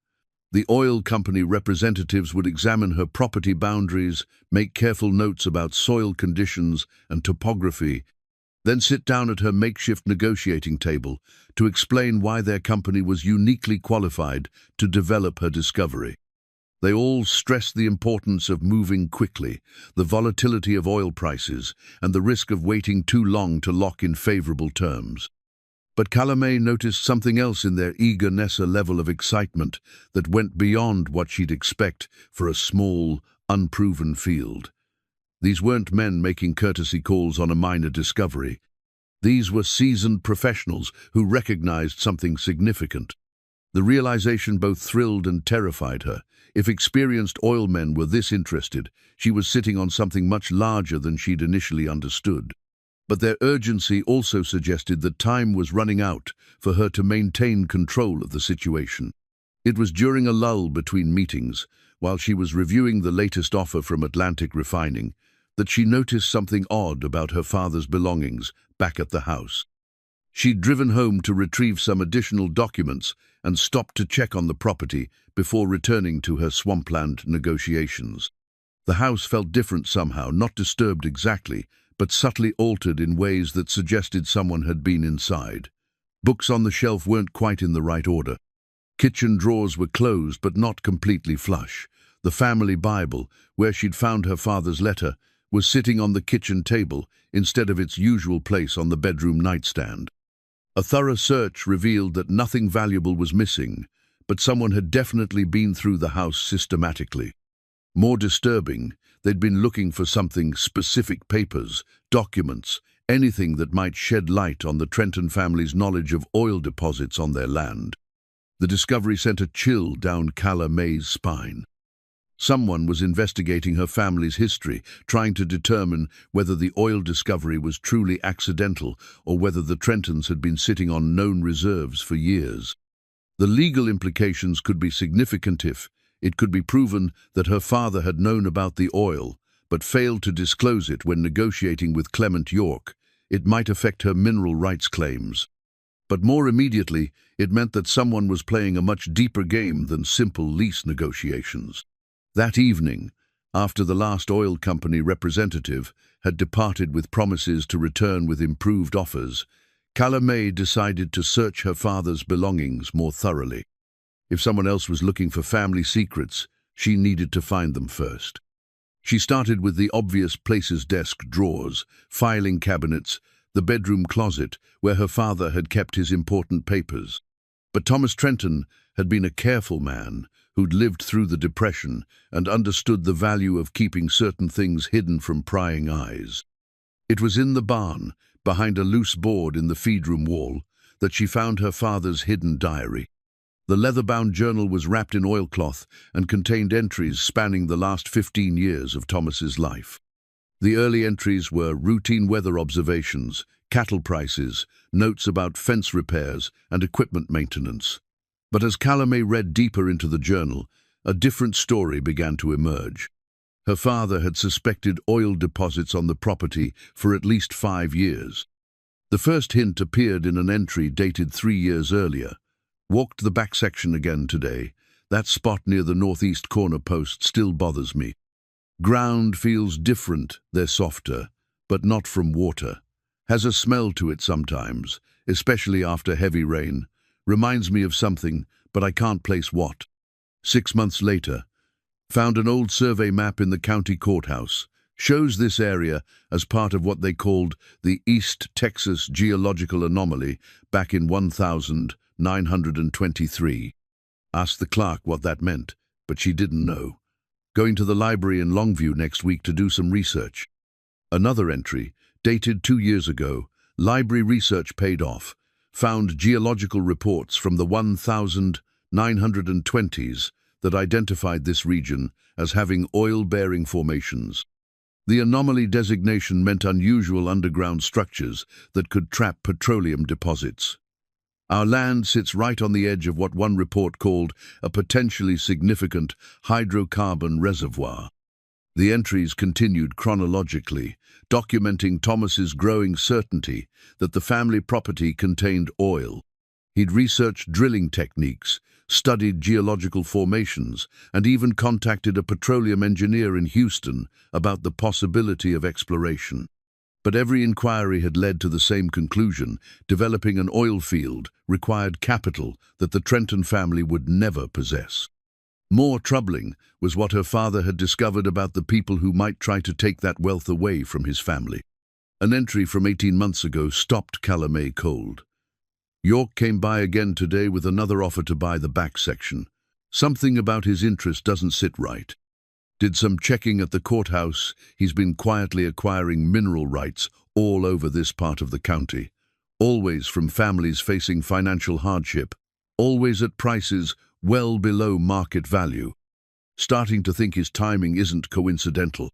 The oil company representatives would examine her property boundaries, make careful notes about soil conditions and topography, then sit down at her makeshift negotiating table to explain why their company was uniquely qualified to develop her discovery. They all stressed the importance of moving quickly, the volatility of oil prices, and the risk of waiting too long to lock in favorable terms. But Calamé noticed something else in their eagerness, a level of excitement that went beyond what she'd expect for a small, unproven field. These weren't men making courtesy calls on a minor discovery. These were seasoned professionals who recognized something significant. The realization both thrilled and terrified her. If experienced oil men were this interested, she was sitting on something much larger than she'd initially understood. But their urgency also suggested that time was running out for her to maintain control of the situation. It was during a lull between meetings, while she was reviewing the latest offer from Atlantic Refining, that she noticed something odd about her father's belongings back at the house. She'd driven home to retrieve some additional documents and stopped to check on the property before returning to her Swampland negotiations. The house felt different somehow, not disturbed exactly, but subtly altered in ways that suggested someone had been inside. Books on the shelf weren't quite in the right order. Kitchen drawers were closed but not completely flush. The family Bible, where she'd found her father's letter, was sitting on the kitchen table instead of its usual place on the bedroom nightstand. A thorough search revealed that nothing valuable was missing, but someone had definitely been through the house systematically. More disturbing, they'd been looking for something: specific papers, documents, anything that might shed light on the Trenton family's knowledge of oil deposits on their land. The discovery sent a chill down Calamé's spine. Someone was investigating her family's history, trying to determine whether the oil discovery was truly accidental or whether the Trentons had been sitting on known reserves for years. The legal implications could be significant if it could be proven that her father had known about the oil but failed to disclose it when negotiating with Clement York. It might affect her mineral rights claims. But more immediately, it meant that someone was playing a much deeper game than simple lease negotiations. That evening, after the last oil company representative had departed with promises to return with improved offers, Calamé decided to search her father's belongings more thoroughly. If someone else was looking for family secrets, she needed to find them first. She started with the obvious places: desk drawers, filing cabinets, the bedroom closet where her father had kept his important papers. But Thomas Trenton had been a careful man who'd lived through the Depression and understood the value of keeping certain things hidden from prying eyes. It was in the barn, behind a loose board in the feedroom wall, that she found her father's hidden diary. The leather-bound journal was wrapped in oilcloth and contained entries spanning the last 15 years of Thomas's life. The early entries were routine weather observations, cattle prices, notes about fence repairs and equipment maintenance. But as Calamé read deeper into the journal, a different story began to emerge. Her father had suspected oil deposits on the property for at least 5 years. The first hint appeared in an entry dated 3 years earlier. Walked the back section again today. That spot near the northeast corner post still bothers me. Ground feels different, they're softer, but not from water. Has a smell to it sometimes, especially after heavy rain. Reminds me of something, but I can't place what. 6 months later, found an old survey map in the county courthouse. Shows this area as part of what they called the East Texas Geological Anomaly back in 1923. Asked the clerk what that meant, but she didn't know. Going to the library in Longview next week to do some research. Another entry, dated 2 years ago, Library research paid off, found geological reports from the 1920s that identified this region as having oil-bearing formations. The anomaly designation meant unusual underground structures that could trap petroleum deposits. Our land sits right on the edge of what one report called a potentially significant hydrocarbon reservoir. The entries continued chronologically, documenting Thomas's growing certainty that the family property contained oil. He'd researched drilling techniques, studied geological formations, and even contacted a petroleum engineer in Houston about the possibility of exploration. But every inquiry had led to the same conclusion: developing an oil field required capital that the Trenton family would never possess. More troubling was what her father had discovered about the people who might try to take that wealth away from his family. An entry from 18 months ago stopped Calamay cold. York came by again today with another offer to buy the back section. Something about his interest doesn't sit right. Did some checking at the courthouse. He's been quietly acquiring mineral rights all over this part of the county, always from families facing financial hardship, always at prices well below market value. Starting to think his timing isn't coincidental.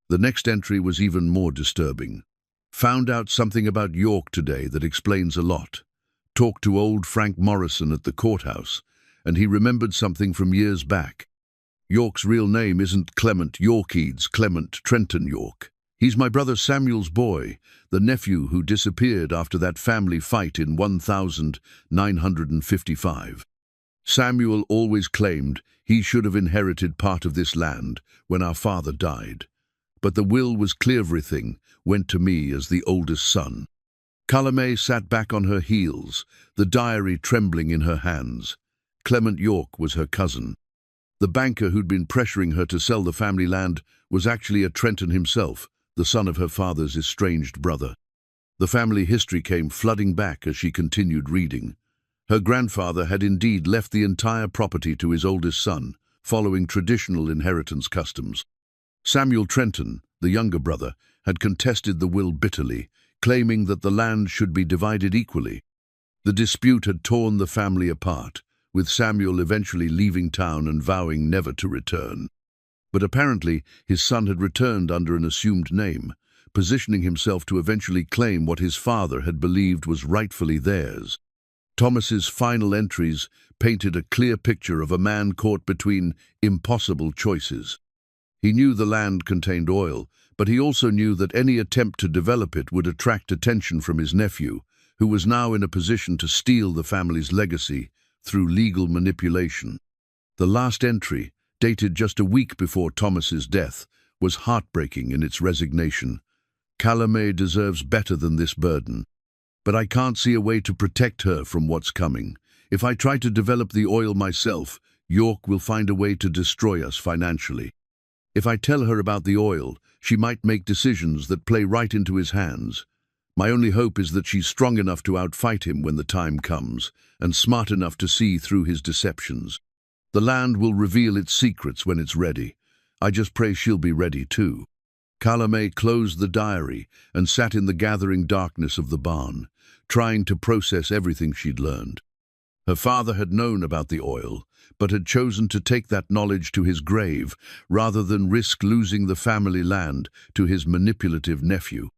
The next entry was even more disturbing. Found out something about York today that explains a lot. Talked to old Frank Morrison at the courthouse, and he remembered something from years back. York's real name isn't Clement Yorkides Clement Trenton York. He's my brother Samuel's boy, the nephew who disappeared after that family fight in 1955. Samuel always claimed he should have inherited part of this land when our father died, but the will was clear. Everything went to me as the oldest son. Calamay sat back on her heels, the diary trembling in her hands. Clement York was her cousin. The banker who'd been pressuring her to sell the family land was actually a Trenton himself, the son of her father's estranged brother. The family history came flooding back as she continued reading. Her grandfather had indeed left the entire property to his oldest son, following traditional inheritance customs. Samuel Trenton, the younger brother, had contested the will bitterly, claiming that the land should be divided equally. The dispute had torn the family apart, with Samuel eventually leaving town and vowing never to return. But apparently his son had returned under an assumed name, positioning himself to eventually claim what his father had believed was rightfully theirs. Thomas's final entries painted a clear picture of a man caught between impossible choices. He knew the land contained oil, but he also knew that any attempt to develop it would attract attention from his nephew, who was now in a position to steal the family's legacy through legal manipulation. The last entry, dated just a week before Thomas's death, was heartbreaking in its resignation. Calamay deserves better than this burden. But I can't see a way to protect her from what's coming. If I try to develop the oil myself, York will find a way to destroy us financially. If I tell her about the oil, she might make decisions that play right into his hands. My only hope is that she's strong enough to outfight him when the time comes, and smart enough to see through his deceptions. The land will reveal its secrets when it's ready. I just pray she'll be ready too. Calamay closed the diary and sat in the gathering darkness of the barn, trying to process everything she'd learned. Her father had known about the oil, but had chosen to take that knowledge to his grave rather than risk losing the family land to his manipulative nephew.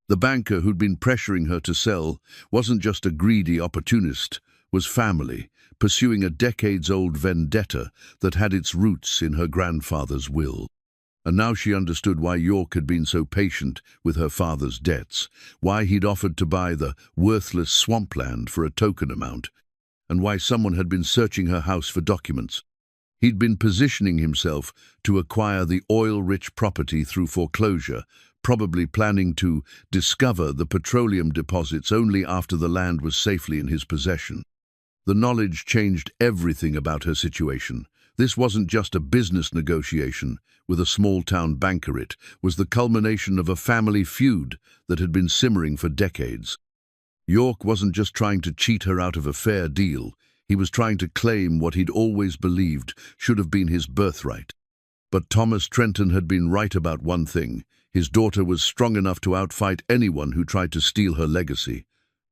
The banker who'd been pressuring her to sell wasn't just a greedy opportunist, was family, pursuing a decades-old vendetta that had its roots in her grandfather's will. And now she understood why York had been so patient with her father's debts, why he'd offered to buy the worthless Swampland for a token amount, and why someone had been searching her house for documents. He'd been positioning himself to acquire the oil-rich property through foreclosure, probably planning to discover the petroleum deposits only after the land was safely in his possession. The knowledge changed everything about her situation. This wasn't just a business negotiation with a small-town banker. It was the culmination of a family feud that had been simmering for decades. York wasn't just trying to cheat her out of a fair deal. He was trying to claim what he'd always believed should have been his birthright. But Thomas Trenton had been right about one thing. His daughter was strong enough to outfight anyone who tried to steal her legacy,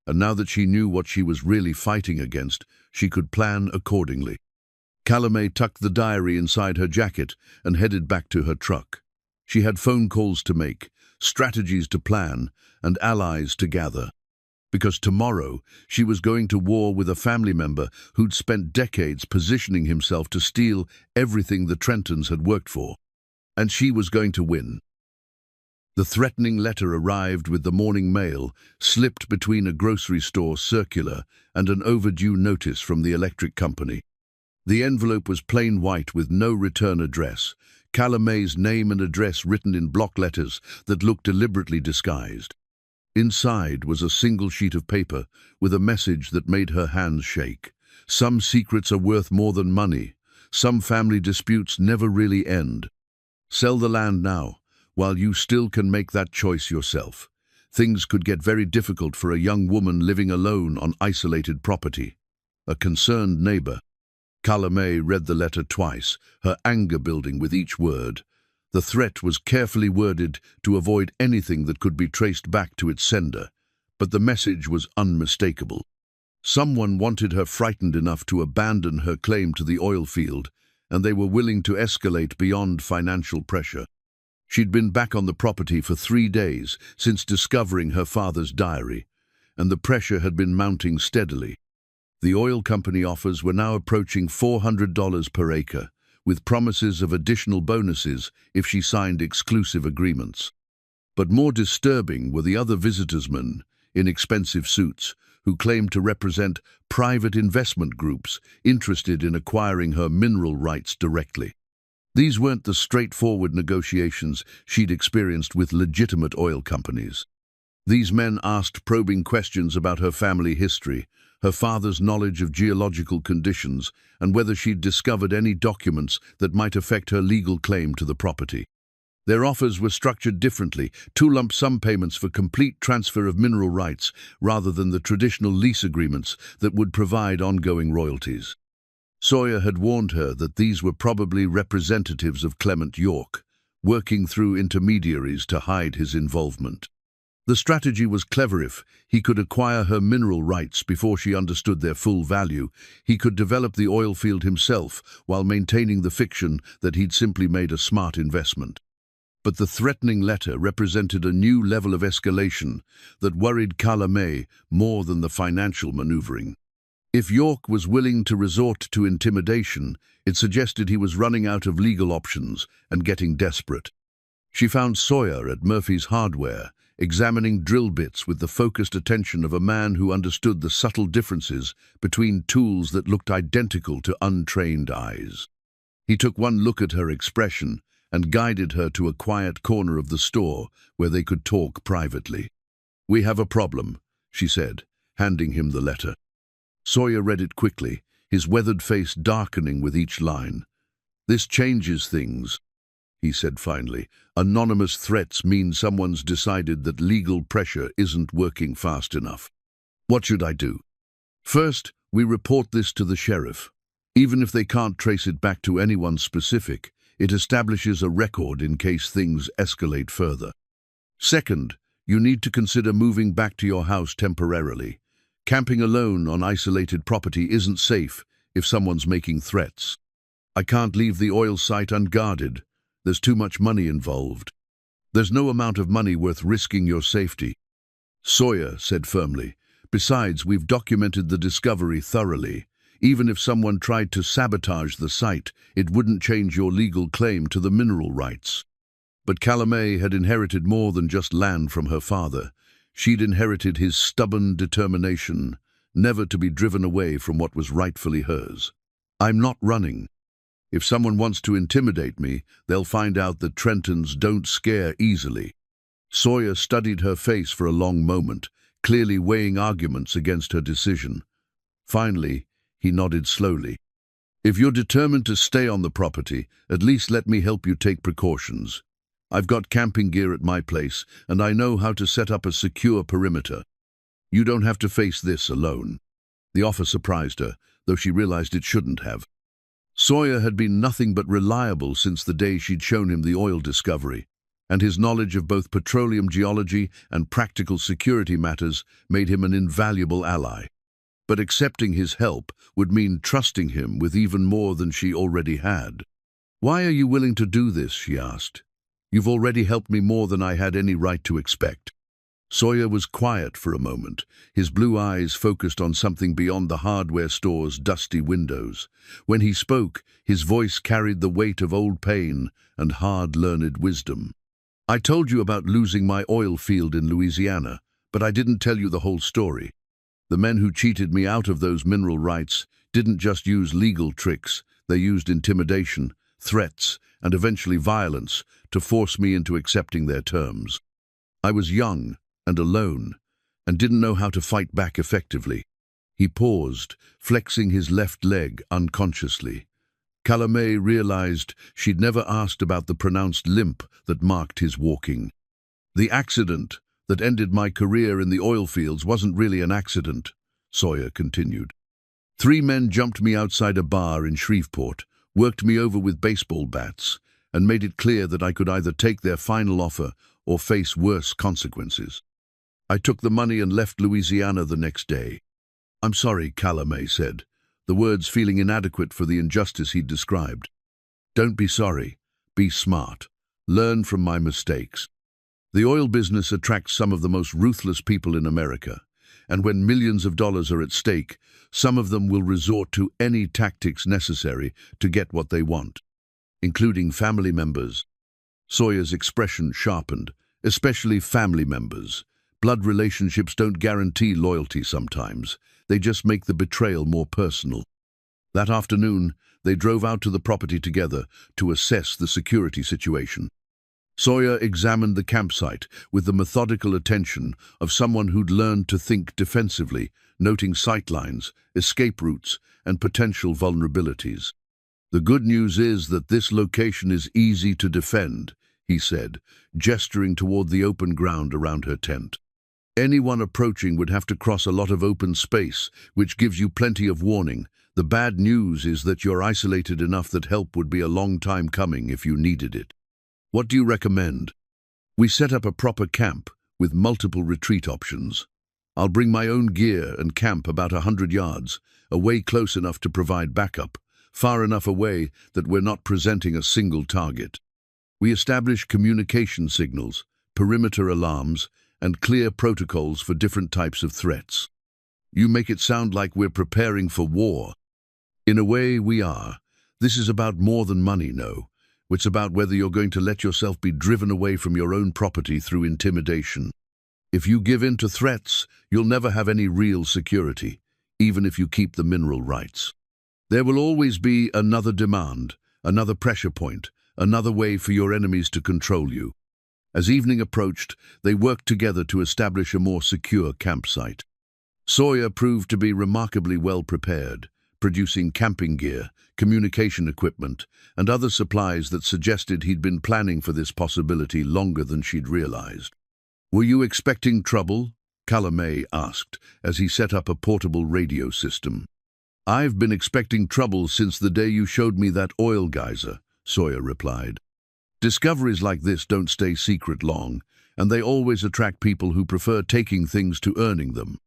and now that she knew what she was really fighting against, she could plan accordingly. Calamay tucked the diary inside her jacket and headed back to her truck. She had phone calls to make, strategies to plan, and allies to gather. Because tomorrow she was going to war with a family member who'd spent decades positioning himself to steal everything the Trentons had worked for. And she was going to win. The threatening letter arrived with the morning mail, slipped between a grocery store circular and an overdue notice from the electric company. The envelope was plain white with no return address, Calamay's name and address written in block letters that looked deliberately disguised. Inside was a single sheet of paper with a message that made her hands shake. Some secrets are worth more than money. Some family disputes never really end. Sell the land now, while you still can make that choice yourself. Things could get very difficult for a young woman living alone on isolated property. A concerned neighbor. Calamay read the letter twice, her anger building with each word. The threat was carefully worded to avoid anything that could be traced back to its sender, but the message was unmistakable. Someone wanted her frightened enough to abandon her claim to the oil field, and they were willing to escalate beyond financial pressure. She'd been back on the property for 3 days since discovering her father's diary, and the pressure had been mounting steadily. The oil company offers were now approaching $400 per acre, with promises of additional bonuses if she signed exclusive agreements. But more disturbing were the other visitorsmen in expensive suits who claimed to represent private investment groups interested in acquiring her mineral rights directly. These weren't the straightforward negotiations she'd experienced with legitimate oil companies. These men asked probing questions about her family history, her father's knowledge of geological conditions, and whether she'd discovered any documents that might affect her legal claim to the property. Their offers were structured differently, 2 lump sum payments for complete transfer of mineral rights rather than the traditional lease agreements that would provide ongoing royalties. Sawyer had warned her that these were probably representatives of Clement York, working through intermediaries to hide his involvement. The strategy was clever. If he could acquire her mineral rights before she understood their full value, he could develop the oil field himself while maintaining the fiction that he'd simply made a smart investment. But the threatening letter represented a new level of escalation that worried Calamay more than the financial maneuvering. If York was willing to resort to intimidation, it suggested he was running out of legal options and getting desperate. She found Sawyer at Murphy's Hardware, examining drill bits with the focused attention of a man who understood the subtle differences between tools that looked identical to untrained eyes. He took one look at her expression and guided her to a quiet corner of the store where they could talk privately. "We have a problem," she said, handing him the letter. Sawyer read it quickly, his weathered face darkening with each line. "This changes things," he said finally. "Anonymous threats mean someone's decided that legal pressure isn't working fast enough. What should I do?" "First, we report this to the sheriff. Even if they can't trace it back to anyone specific, it establishes a record in case things escalate further. Second, you need to consider moving back to your house temporarily. Camping alone on isolated property isn't safe if someone's making threats. I can't leave the oil site unguarded. There's too much money involved. There's no amount of money worth risking your safety." Sawyer said firmly, "Besides, we've documented the discovery thoroughly. Even if someone tried to sabotage the site, it wouldn't change your legal claim to the mineral rights." But Calamay had inherited more than just land from her father. She'd inherited his stubborn determination, never to be driven away from what was rightfully hers. "I'm not running. If someone wants to intimidate me, they'll find out that Trentons don't scare easily." Sawyer studied her face for a long moment, clearly weighing arguments against her decision. Finally, he nodded slowly. "If you're determined to stay on the property, at least let me help you take precautions. I've got camping gear at my place, and I know how to set up a secure perimeter. You don't have to face this alone." The offer surprised her, though she realized it shouldn't have. Sawyer had been nothing but reliable since the day she'd shown him the oil discovery, and his knowledge of both petroleum geology and practical security matters made him an invaluable ally. But accepting his help would mean trusting him with even more than she already had. "Why are you willing to do this?" she asked. "You've already helped me more than I had any right to expect." Sawyer was quiet for a moment, his blue eyes focused on something beyond the hardware store's dusty windows. When he spoke, his voice carried the weight of old pain and hard-learned wisdom. "I told you about losing my oil field in Louisiana, but I didn't tell you the whole story. The men who cheated me out of those mineral rights didn't just use legal tricks, they used intimidation, threats, and eventually violence to force me into accepting their terms. I was young and alone, and didn't know how to fight back effectively." He paused, flexing his left leg unconsciously. Calamé realized she'd never asked about the pronounced limp that marked his walking. "The accident that ended my career in the oil fields wasn't really an accident," Sawyer continued. "3 men jumped me outside a bar in Shreveport, worked me over with baseball bats, and made it clear that I could either take their final offer or face worse consequences. I took the money and left Louisiana the next day." "I'm sorry," Calamé said, the words feeling inadequate for the injustice he'd described. "Don't be sorry. Be smart. Learn from my mistakes. The oil business attracts some of the most ruthless people in America, and when millions of dollars are at stake, some of them will resort to any tactics necessary to get what they want, including family members." Sawyer's expression sharpened. "Especially family members. Blood relationships don't guarantee loyalty sometimes. They just make the betrayal more personal." That afternoon, they drove out to the property together to assess the security situation. Sawyer examined the campsite with the methodical attention of someone who'd learned to think defensively, noting sightlines, escape routes, and potential vulnerabilities. "The good news is that this location is easy to defend," he said, gesturing toward the open ground around her tent. "Anyone approaching would have to cross a lot of open space, which gives you plenty of warning. The bad news is that you're isolated enough that help would be a long time coming if you needed it. What do you recommend?" "We set up a proper camp with multiple retreat options. I'll bring my own gear and camp about 100 yards, away close enough to provide backup, far enough away that we're not presenting a single target. We establish communication signals, perimeter alarms, and clear protocols for different types of threats." "You make it sound like we're preparing for war." "In a way, we are. This is about more than money, no. It's about whether you're going to let yourself be driven away from your own property through intimidation. If you give in to threats, you'll never have any real security, even if you keep the mineral rights. There will always be another demand, another pressure point, another way for your enemies to control you." As evening approached, they worked together to establish a more secure campsite. Sawyer proved to be remarkably well prepared, producing camping gear, communication equipment, and other supplies that suggested he'd been planning for this possibility longer than she'd realized. "Were you expecting trouble?" Calamé asked, as he set up a portable radio system. "I've been expecting trouble since the day you showed me that oil geyser," Sawyer replied. "Discoveries like this don't stay secret long, and they always attract people who prefer taking things to earning them.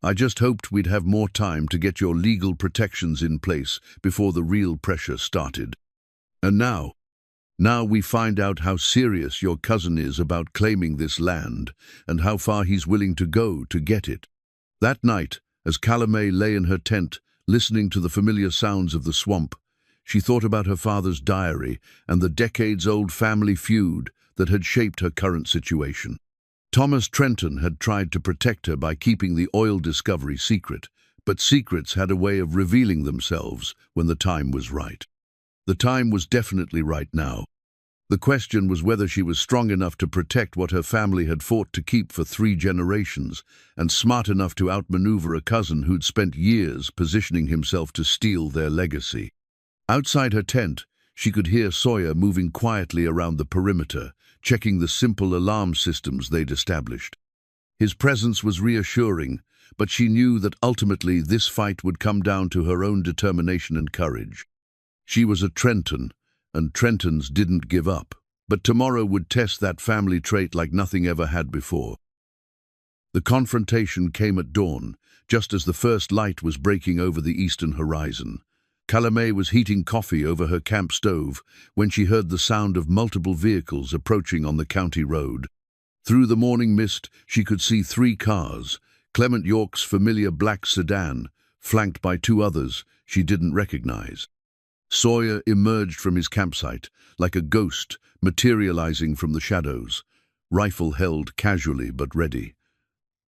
I just hoped we'd have more time to get your legal protections in place before the real pressure started. And now we find out how serious your cousin is about claiming this land and how far he's willing to go to get it." That night, as Calamé lay in her tent, listening to the familiar sounds of the swamp, she thought about her father's diary and the decades-old family feud that had shaped her current situation. Thomas Trenton had tried to protect her by keeping the oil discovery secret, but secrets had a way of revealing themselves when the time was right. The time was definitely right now. The question was whether she was strong enough to protect what her family had fought to keep for 3 generations, and smart enough to outmaneuver a cousin who'd spent years positioning himself to steal their legacy. Outside her tent, she could hear Sawyer moving quietly around the perimeter, checking the simple alarm systems they'd established. His presence was reassuring, but she knew that ultimately this fight would come down to her own determination and courage. She was a Trenton, and Trentons didn't give up. But tomorrow would test that family trait like nothing ever had before. The confrontation came at dawn, just as the first light was breaking over the eastern horizon. Calamé was heating coffee over her camp stove when she heard the sound of multiple vehicles approaching on the county road. Through the morning mist, she could see 3 cars, Clement York's familiar black sedan, flanked by 2 others she didn't recognize. Sawyer emerged from his campsite, like a ghost materializing from the shadows, rifle held casually but ready.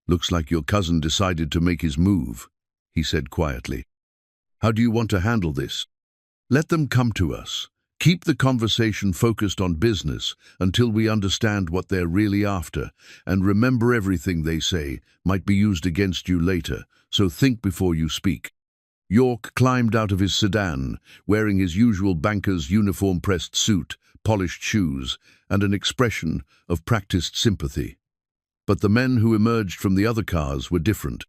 "Looks like your cousin decided to make his move," he said quietly. "How do you want to handle this?" "Let them come to us. Keep the conversation focused on business until we understand what they're really after, and remember everything they say might be used against you later, so think before you speak." York climbed out of his sedan, wearing his usual banker's uniform-pressed suit, polished shoes, and an expression of practiced sympathy. But the men who emerged from the other cars were different.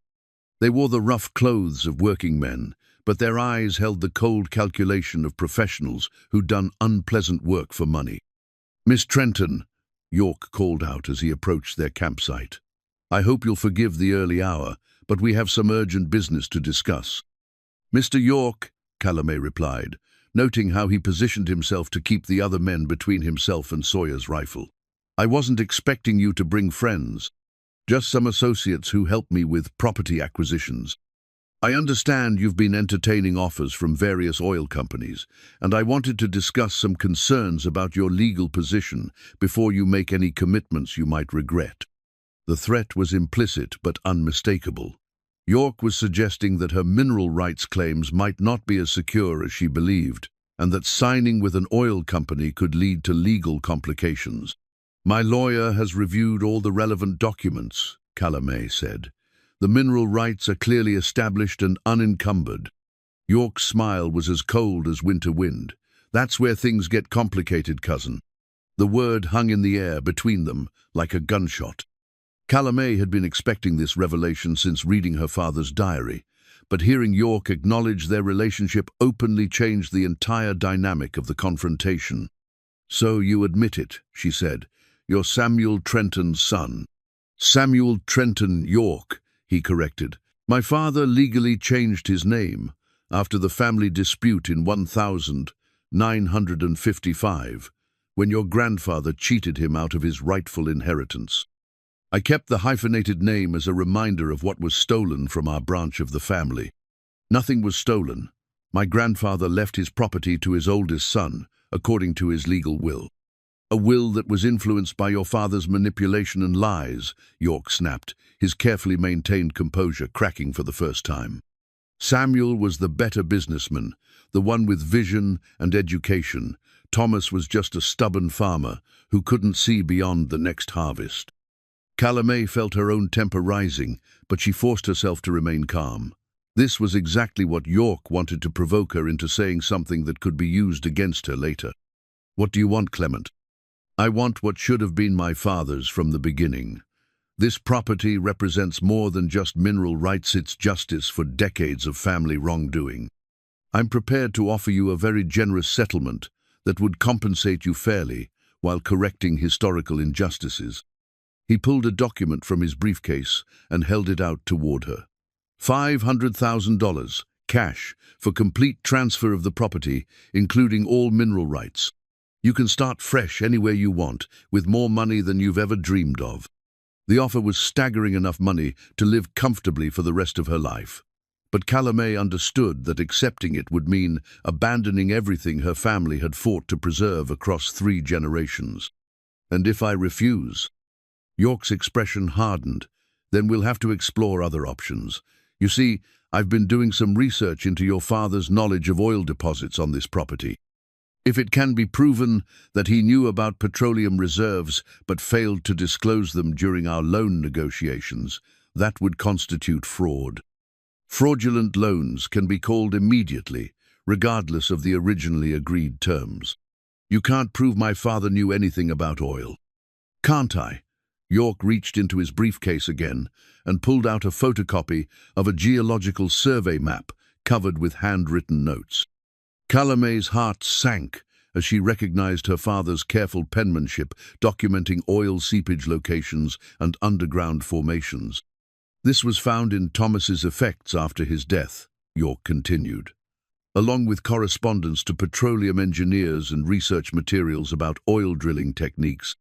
They wore the rough clothes of working men, but their eyes held the cold calculation of professionals who'd done unpleasant work for money. "Miss Trenton," York called out as he approached their campsite. "I hope you'll forgive the early hour, but we have some urgent business to discuss." "Mr. York," Calamé replied, noting how he positioned himself to keep the other men between himself and Sawyer's rifle. "I wasn't expecting you to bring friends, just some associates who help me with property acquisitions. I understand you've been entertaining offers from various oil companies, and I wanted to discuss some concerns about your legal position before you make any commitments you might regret." The threat was implicit but unmistakable. York was suggesting that her mineral rights claims might not be as secure as she believed, and that signing with an oil company could lead to legal complications. "My lawyer has reviewed all the relevant documents," Calamé said. "The mineral rights are clearly established and unencumbered." York's smile was as cold as winter wind. "That's where things get complicated, cousin." The word hung in the air between them like a gunshot. Calamé had been expecting this revelation since reading her father's diary, but hearing York acknowledge their relationship openly changed the entire dynamic of the confrontation. "So you admit it," she said. "You're Samuel Trenton's son." "Samuel Trenton York," he corrected. "My father legally changed his name after the family dispute in 1955, when your grandfather cheated him out of his rightful inheritance. I kept the hyphenated name as a reminder of what was stolen from our branch of the family." "Nothing was stolen. My grandfather left his property to his oldest son, according to his legal will." "A will that was influenced by your father's manipulation and lies," York snapped, his carefully maintained composure cracking for the first time. "Samuel was the better businessman, the one with vision and education. Thomas was just a stubborn farmer who couldn't see beyond the next harvest." Calamé felt her own temper rising, but she forced herself to remain calm. This was exactly what York wanted to provoke her into saying something that could be used against her later. "What do you want, Clement?" "I want what should have been my father's from the beginning. This property represents more than just mineral rights, it's justice for decades of family wrongdoing. I'm prepared to offer you a very generous settlement that would compensate you fairly while correcting historical injustices." He pulled a document from his briefcase and held it out toward her. $500,000, cash, for complete transfer of the property, including all mineral rights. You can start fresh anywhere you want, with more money than you've ever dreamed of. The offer was staggering enough money to live comfortably for the rest of her life. But Calamé understood that accepting it would mean abandoning everything her family had fought to preserve across 3 generations. "And if I refuse?" York's expression hardened. "Then we'll have to explore other options. You see, I've been doing some research into your father's knowledge of oil deposits on this property. If it can be proven that he knew about petroleum reserves but failed to disclose them during our loan negotiations, that would constitute fraud. Fraudulent loans can be called immediately, regardless of the originally agreed terms. You can't prove my father knew anything about oil." "Can't I?" York reached into his briefcase again and pulled out a photocopy of a geological survey map covered with handwritten notes. Calamé's heart sank as she recognized her father's careful penmanship documenting oil seepage locations and underground formations. This was found in Thomas's effects after his death, York continued, along with correspondence to petroleum engineers and research materials about oil drilling techniques.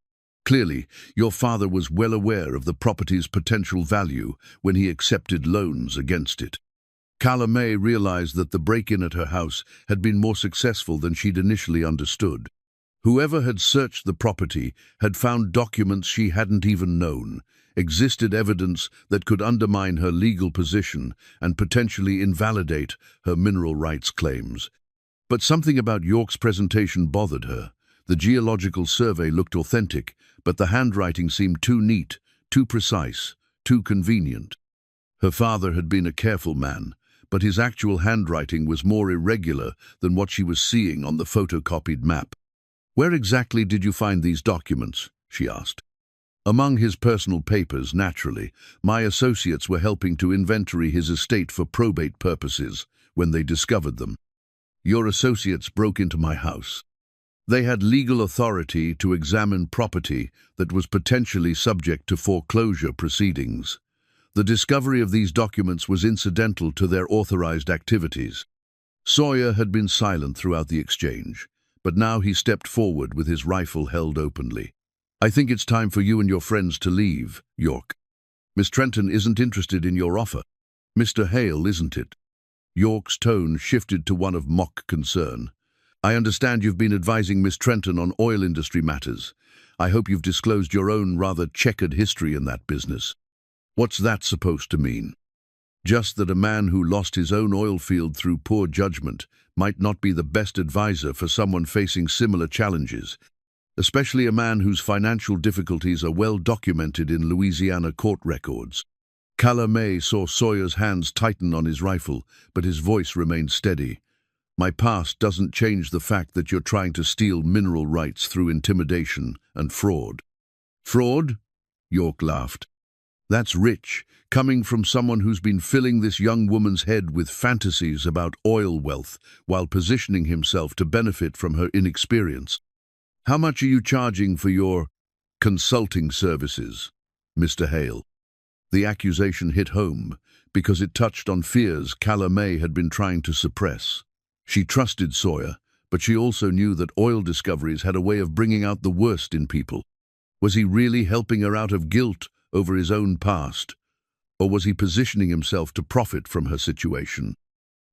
Clearly, your father was well aware of the property's potential value when he accepted loans against it. Calla May realized that the break-in at her house had been more successful than she'd initially understood. Whoever had searched the property had found documents she hadn't even known, existed evidence that could undermine her legal position and potentially invalidate her mineral rights claims. But something about York's presentation bothered her. The geological survey looked authentic, but the handwriting seemed too neat, too precise, too convenient. Her father had been a careful man, but his actual handwriting was more irregular than what she was seeing on the photocopied map. "Where exactly did you find these documents?" she asked. "Among his personal papers, naturally. My associates were helping to inventory his estate for probate purposes when they discovered them. Your associates broke into my house. They had legal authority to examine property that was potentially subject to foreclosure proceedings. The discovery of these documents was incidental to their authorized activities." Sawyer had been silent throughout the exchange, but now he stepped forward with his rifle held openly. "I think it's time for you and your friends to leave, York. Miss Trenton isn't interested in your offer. Mr. Hale, isn't it?" York's tone shifted to one of mock concern. "I understand you've been advising Miss Trenton on oil industry matters. I hope you've disclosed your own rather checkered history in that business. What's that supposed to mean? Just that a man who lost his own oil field through poor judgment might not be the best advisor for someone facing similar challenges, especially a man whose financial difficulties are well documented in Louisiana court records." Calla May saw Sawyer's hands tighten on his rifle, but his voice remained steady. "My past doesn't change the fact that you're trying to steal mineral rights through intimidation and fraud." "Fraud?" York laughed. "That's rich, coming from someone who's been filling this young woman's head with fantasies about oil wealth while positioning himself to benefit from her inexperience. How much are you charging for your consulting services, Mr. Hale?" The accusation hit home because it touched on fears Calla May had been trying to suppress. She trusted Sawyer, but she also knew that oil discoveries had a way of bringing out the worst in people. Was he really helping her out of guilt over his own past, or was he positioning himself to profit from her situation?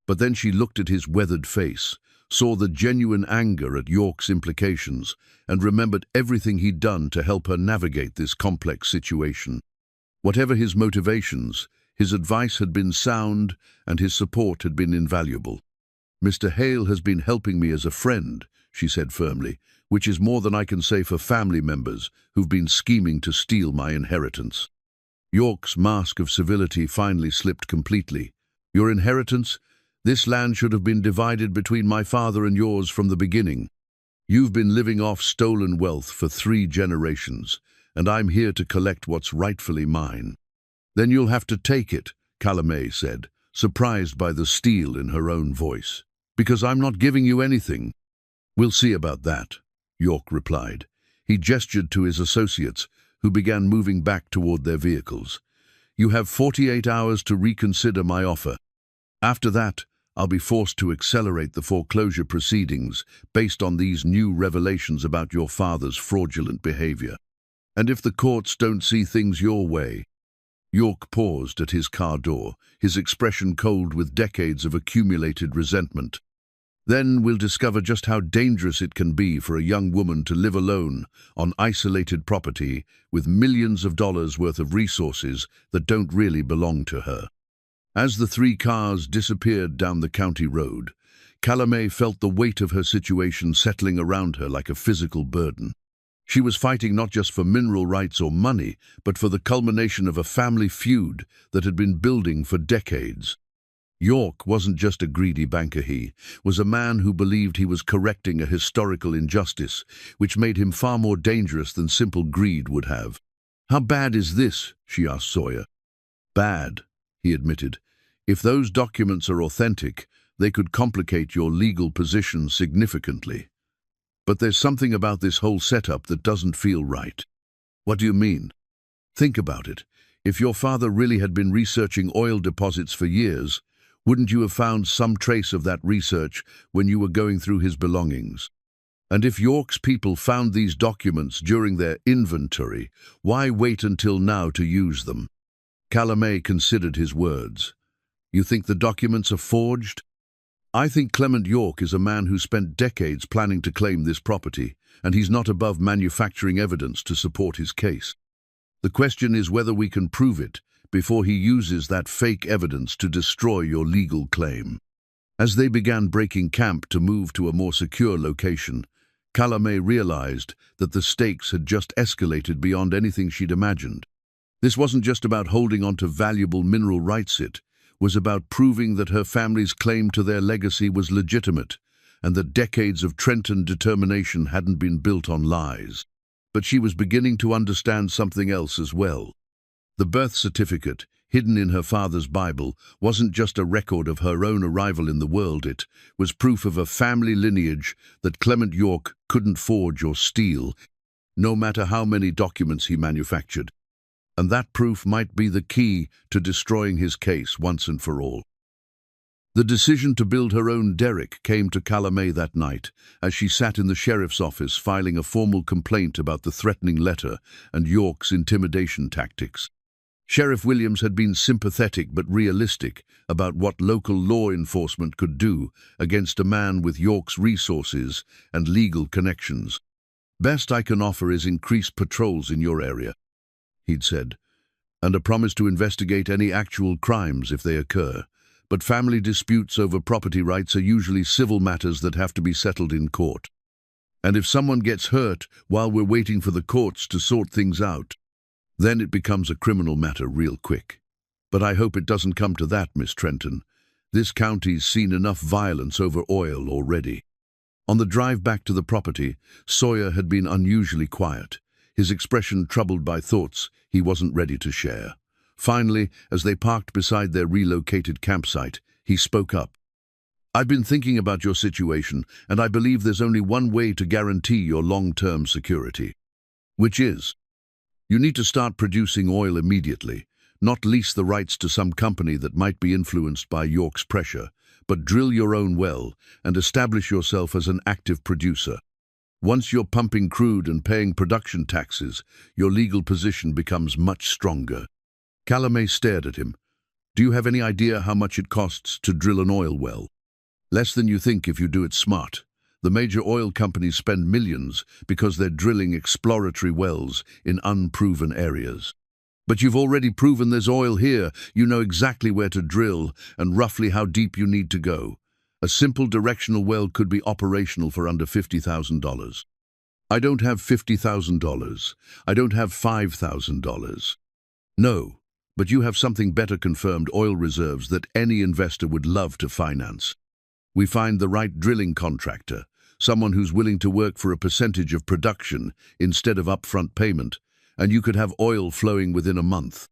But then she looked at his weathered face, saw the genuine anger at York's implications, and remembered everything he'd done to help her navigate this complex situation. Whatever his motivations, his advice had been sound and his support had been invaluable. "Mr. Hale has been helping me as a friend," she said firmly, "which is more than I can say for family members who've been scheming to steal my inheritance." York's mask of civility finally slipped completely. "Your inheritance? This land should have been divided between my father and yours from the beginning. You've been living off stolen wealth for 3 generations, and I'm here to collect what's rightfully mine." "Then you'll have to take it," Calla May said, surprised by the steel in her own voice. "Because I'm not giving you anything." "We'll see about that," York replied. He gestured to his associates, who began moving back toward their vehicles. "You have 48 hours to reconsider my offer. After that, I'll be forced to accelerate the foreclosure proceedings based on these new revelations about your father's fraudulent behavior. And if the courts don't see things your way—" York paused at his car door, his expression cold with decades of accumulated resentment. "Then we'll discover just how dangerous it can be for a young woman to live alone on isolated property with millions of dollars worth of resources that don't really belong to her." As the 3 cars disappeared down the county road, Calla May felt the weight of her situation settling around her like a physical burden. She was fighting not just for mineral rights or money, but for the culmination of a family feud that had been building for decades. York wasn't just a greedy banker, he was a man who believed he was correcting a historical injustice, which made him far more dangerous than simple greed would have. "How bad is this?" she asked Sawyer. "Bad," he admitted. "If those documents are authentic, they could complicate your legal position significantly." But there's something about this whole setup that doesn't feel right. What do you mean? Think about it. If your father really had been researching oil deposits for years, wouldn't you have found some trace of that research when you were going through his belongings? And if York's people found these documents during their inventory, why wait until now to use them? Calamé considered his words. You think the documents are forged? I think Clement York is a man who spent decades planning to claim this property, and he's not above manufacturing evidence to support his case. The question is whether we can prove it before he uses that fake evidence to destroy your legal claim. As they began breaking camp to move to a more secure location, Calamé realized that the stakes had just escalated beyond anything she'd imagined. This wasn't just about holding on to valuable mineral rights, it was about proving that her family's claim to their legacy was legitimate and that decades of Trenton determination hadn't been built on lies. But she was beginning to understand something else as well. The birth certificate, hidden in her father's Bible, wasn't just a record of her own arrival in the world, it was proof of a family lineage that Clement York couldn't forge or steal, no matter how many documents he manufactured. And that proof might be the key to destroying his case once and for all. The decision to build her own derrick came to Calamé that night, as she sat in the sheriff's office filing a formal complaint about the threatening letter and York's intimidation tactics. Sheriff Williams had been sympathetic but realistic about what local law enforcement could do against a man with York's resources and legal connections. Best I can offer is increased patrols in your area, he'd said, and a promise to investigate any actual crimes if they occur. But family disputes over property rights are usually civil matters that have to be settled in court. And if someone gets hurt while we're waiting for the courts to sort things out, then it becomes a criminal matter real quick. But I hope it doesn't come to that, Miss Trenton. This county's seen enough violence over oil already. On the drive back to the property, Sawyer had been unusually quiet, his expression troubled by thoughts he wasn't ready to share. Finally, as they parked beside their relocated campsite, he spoke up. I've been thinking about your situation, and I believe there's only one way to guarantee your long-term security. Which is, you need to start producing oil immediately, not lease the rights to some company that might be influenced by York's pressure, but drill your own well and establish yourself as an active producer. Once you're pumping crude and paying production taxes, your legal position becomes much stronger. Calamé stared at him. Do you have any idea how much it costs to drill an oil well? Less than you think if you do it smart. The major oil companies spend millions because they're drilling exploratory wells in unproven areas. But you've already proven there's oil here. You know exactly where to drill and roughly how deep you need to go. A simple directional well could be operational for under $50,000. I don't have $50,000. I don't have $5,000. No. But you have something better: confirmed oil reserves that any investor would love to finance. We find the right drilling contractor, someone who's willing to work for a percentage of production instead of upfront payment, and you could have oil flowing within a month.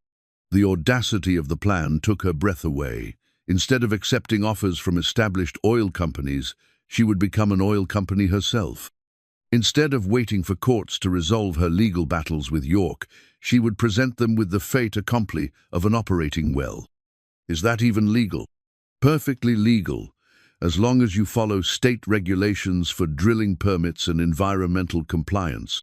The audacity of the plan took her breath away. Instead of accepting offers from established oil companies, she would become an oil company herself. Instead of waiting for courts to resolve her legal battles with York, she would present them with the fait accompli of an operating well. Is that even legal? Perfectly legal, as long as you follow state regulations for drilling permits and environmental compliance.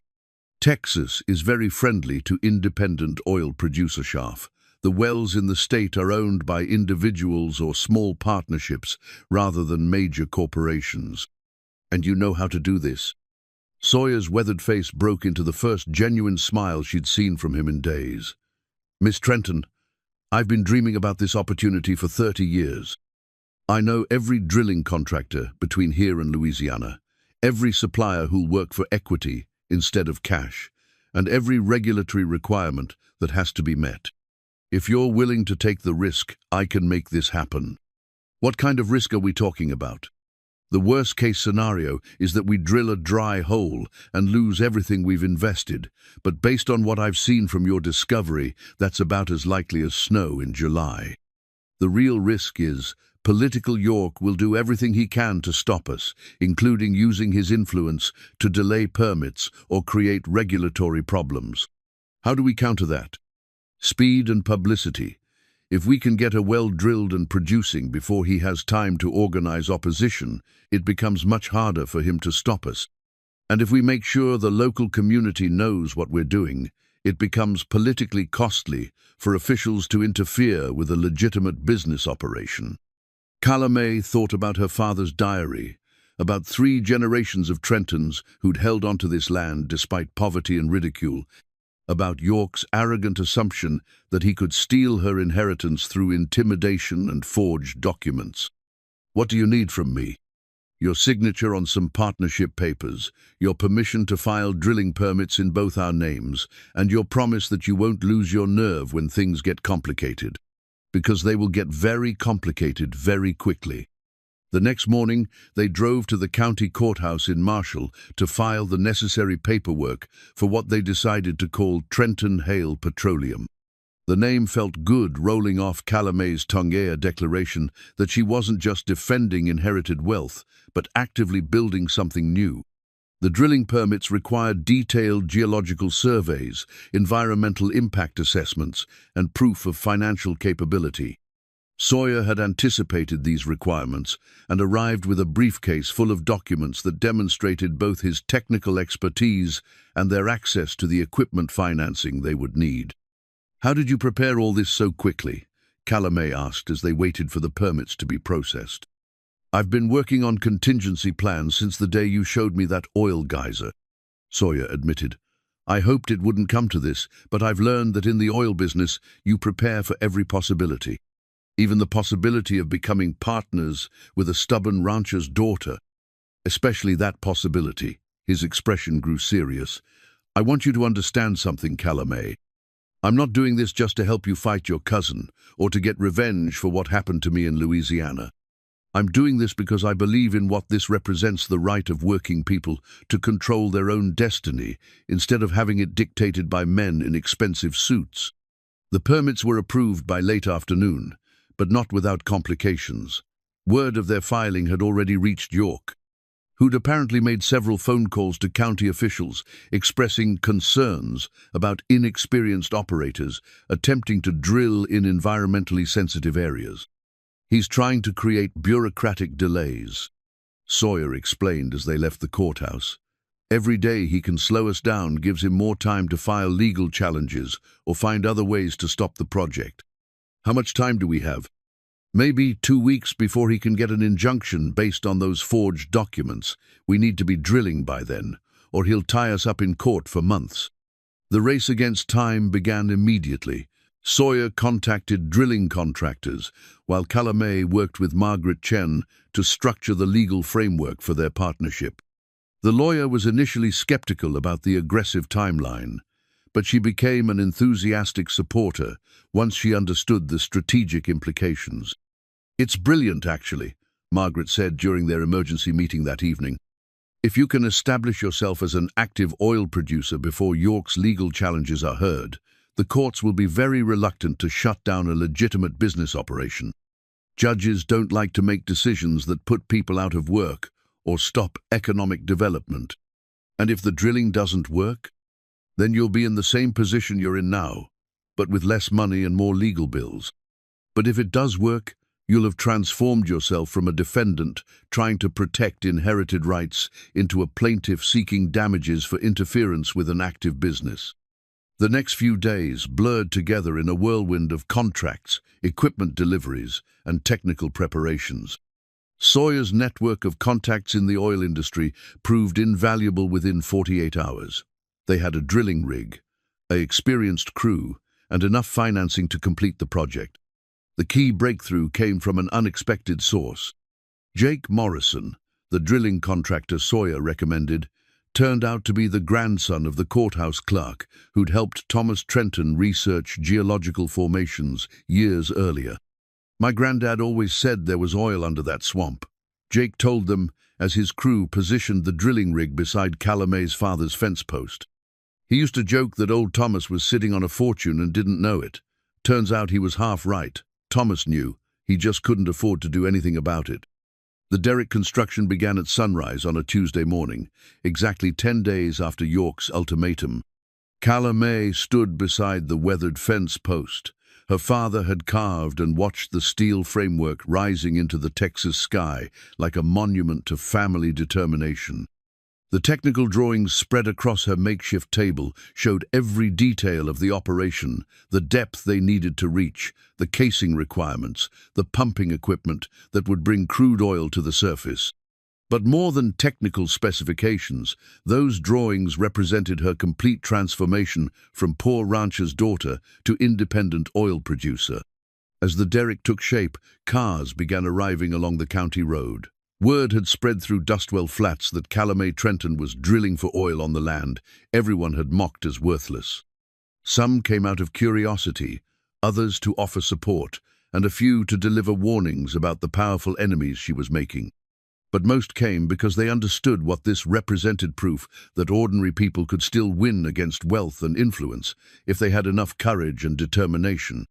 Texas is very friendly to independent oil producership. The wells in the state are owned by individuals or small partnerships rather than major corporations. And you know how to do this. Sawyer's weathered face broke into the first genuine smile she'd seen from him in days. Miss Trenton, I've been dreaming about this opportunity for 30 years. I know every drilling contractor between here and Louisiana, every supplier who'll work for equity instead of cash, and every regulatory requirement that has to be met. If you're willing to take the risk, I can make this happen. What kind of risk are we talking about? The worst-case scenario is that we drill a dry hole and lose everything we've invested, but based on what I've seen from your discovery, that's about as likely as snow in July. The real risk is Political York will do everything he can to stop us, including using his influence to delay permits or create regulatory problems. How do we counter that? Speed and publicity. If we can get a well drilled and producing before he has time to organize opposition, it becomes much harder for him to stop us. And if we make sure the local community knows what we're doing, it becomes politically costly for officials to interfere with a legitimate business operation. Calamay thought about her father's diary, about 3 generations of Trentons who'd held onto this land despite poverty and ridicule, about York's arrogant assumption that he could steal her inheritance through intimidation and forged documents. What do you need from me? Your signature on some partnership papers, your permission to file drilling permits in both our names, and your promise that you won't lose your nerve when things get complicated. Because they will get very complicated very quickly. The next morning, they drove to the county courthouse in Marshall to file the necessary paperwork for what they decided to call Trenton Hale Petroleum. The name felt good rolling off Calamay's Tonguea declaration that she wasn't just defending inherited wealth, but actively building something new. The drilling permits required detailed geological surveys, environmental impact assessments, and proof of financial capability. Sawyer had anticipated these requirements and arrived with a briefcase full of documents that demonstrated both his technical expertise and their access to the equipment financing they would need. "How did you prepare all this so quickly?" Calamay asked as they waited for the permits to be processed. "I've been working on contingency plans since the day you showed me that oil geyser," Sawyer admitted. "I hoped it wouldn't come to this, but I've learned that in the oil business, you prepare for every possibility. Even the possibility of becoming partners with a stubborn rancher's daughter. Especially that possibility." His expression grew serious. "I want you to understand something, Calamay. I'm not doing this just to help you fight your cousin or to get revenge for what happened to me in Louisiana. I'm doing this because I believe in what this represents: the right of working people to control their own destiny instead of having it dictated by men in expensive suits." The permits were approved by late afternoon, but not without complications. Word of their filing had already reached York, who'd apparently made several phone calls to county officials expressing concerns about inexperienced operators attempting to drill in environmentally sensitive areas. "He's trying to create bureaucratic delays," Sawyer explained as they left the courthouse. "Every day he can slow us down gives him more time to file legal challenges or find other ways to stop the project." "How much time do we have?" "Maybe 2 weeks before he can get an injunction based on those forged documents. We need to be drilling by then, or he'll tie us up in court for months." The race against time began immediately. Sawyer contacted drilling contractors, while Calamay worked with Margaret Chen to structure the legal framework for their partnership. The lawyer was initially skeptical about the aggressive timeline, but she became an enthusiastic supporter once she understood the strategic implications. "It's brilliant, actually," Margaret said during their emergency meeting that evening. "If you can establish yourself as an active oil producer before York's legal challenges are heard, the courts will be very reluctant to shut down a legitimate business operation. Judges don't like to make decisions that put people out of work or stop economic development. And if the drilling doesn't work, then you'll be in the same position you're in now, but with less money and more legal bills. But if it does work, you'll have transformed yourself from a defendant trying to protect inherited rights into a plaintiff seeking damages for interference with an active business." The next few days blurred together in a whirlwind of contracts, equipment deliveries, and technical preparations. Sawyer's network of contacts in the oil industry proved invaluable within 48 hours. They had a drilling rig, an experienced crew, and enough financing to complete the project. The key breakthrough came from an unexpected source. Jake Morrison, the drilling contractor Sawyer recommended, turned out to be the grandson of the courthouse clerk who'd helped Thomas Trenton research geological formations years earlier. "My granddad always said there was oil under that swamp," Jake told them as his crew positioned the drilling rig beside Calamay's father's fence post. "He used to joke that old Thomas was sitting on a fortune and didn't know it. Turns out he was half right. Thomas knew. He just couldn't afford to do anything about it. The derrick construction began at sunrise on a Tuesday morning, exactly 10 days after York's ultimatum. Calla May stood beside the weathered fence post. Her father had carved and watched the steel framework rising into the Texas sky like a monument to family determination. The technical drawings spread across her makeshift table showed every detail of the operation, the depth they needed to reach, the casing requirements, the pumping equipment that would bring crude oil to the surface. But more than technical specifications, those drawings represented her complete transformation from poor rancher's daughter to independent oil producer. As the derrick took shape, cars began arriving along the county road. Word had spread through Dustwell Flats that Calla May Trenton was drilling for oil on the land everyone had mocked as worthless. Some came out of curiosity, others to offer support, and a few to deliver warnings about the powerful enemies she was making. But most came because they understood what this represented: proof that ordinary people could still win against wealth and influence if they had enough courage and determination.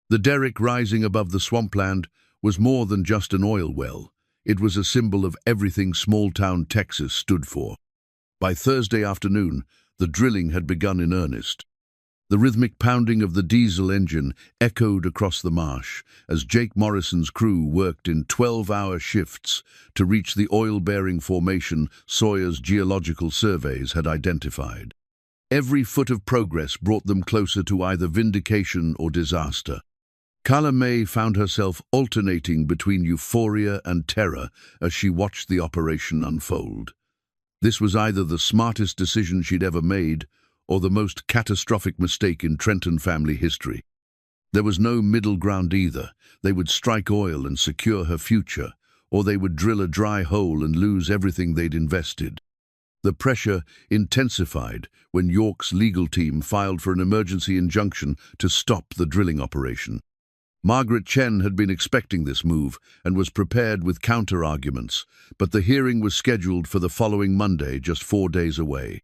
The derrick rising above the swampland was more than just an oil well. It was a symbol of everything small-town Texas stood for. By Thursday afternoon, the drilling had begun in earnest. The rhythmic pounding of the diesel engine echoed across the marsh as Jake Morrison's crew worked in 12-hour shifts to reach the oil-bearing formation Sawyer's geological surveys had identified. Every foot of progress brought them closer to either vindication or disaster. Calla May found herself alternating between euphoria and terror as she watched the operation unfold. This was either the smartest decision she'd ever made or the most catastrophic mistake in Trenton family history. There was no middle ground either. They would strike oil and secure her future, or they would drill a dry hole and lose everything they'd invested. The pressure intensified when York's legal team filed for an emergency injunction to stop the drilling operation. Margaret Chen had been expecting this move and was prepared with counter-arguments, but the hearing was scheduled for the following Monday, just 4 days away.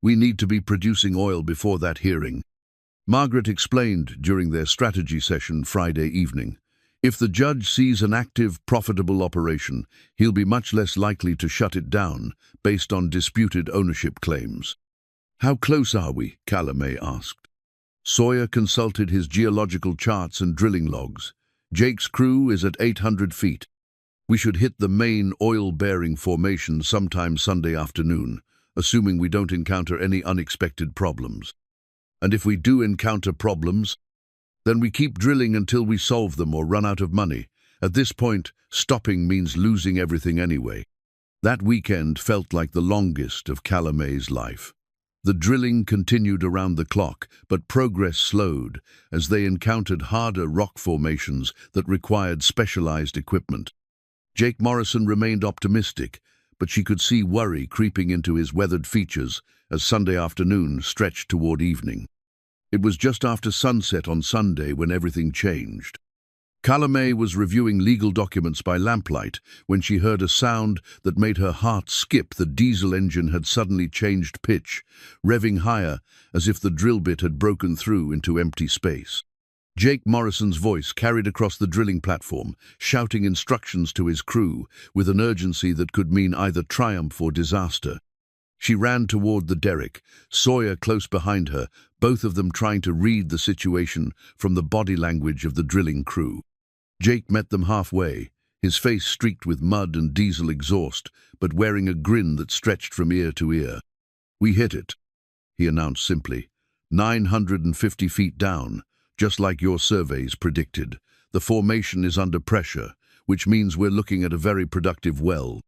"We need to be producing oil before that hearing," Margaret explained during their strategy session Friday evening. "If the judge sees an active, profitable operation, he'll be much less likely to shut it down based on disputed ownership claims." "How close are we?" Calla May asked. Sawyer consulted his geological charts and drilling logs. "Jake's crew is at 800 feet. We should hit the main oil-bearing formation sometime Sunday afternoon, assuming we don't encounter any unexpected problems. And if we do encounter problems, then we keep drilling until we solve them or run out of money. At this point, stopping means losing everything anyway." That weekend felt like the longest of Calla May's life. The drilling continued around the clock, but progress slowed as they encountered harder rock formations that required specialized equipment. Jake Morrison remained optimistic, but she could see worry creeping into his weathered features as Sunday afternoon stretched toward evening. It was just after sunset on Sunday when everything changed. Calla May was reviewing legal documents by lamplight when she heard a sound that made her heart skip. The diesel engine had suddenly changed pitch, revving higher as if the drill bit had broken through into empty space. Jake Morrison's voice carried across the drilling platform, shouting instructions to his crew with an urgency that could mean either triumph or disaster. She ran toward the derrick, Sawyer close behind her, both of them trying to read the situation from the body language of the drilling crew. Jake met them halfway, his face streaked with mud and diesel exhaust, but wearing a grin that stretched from ear to ear. "We hit it," he announced simply. 950 feet down, just like your surveys predicted. The formation is under pressure, which means we're looking at a very productive well."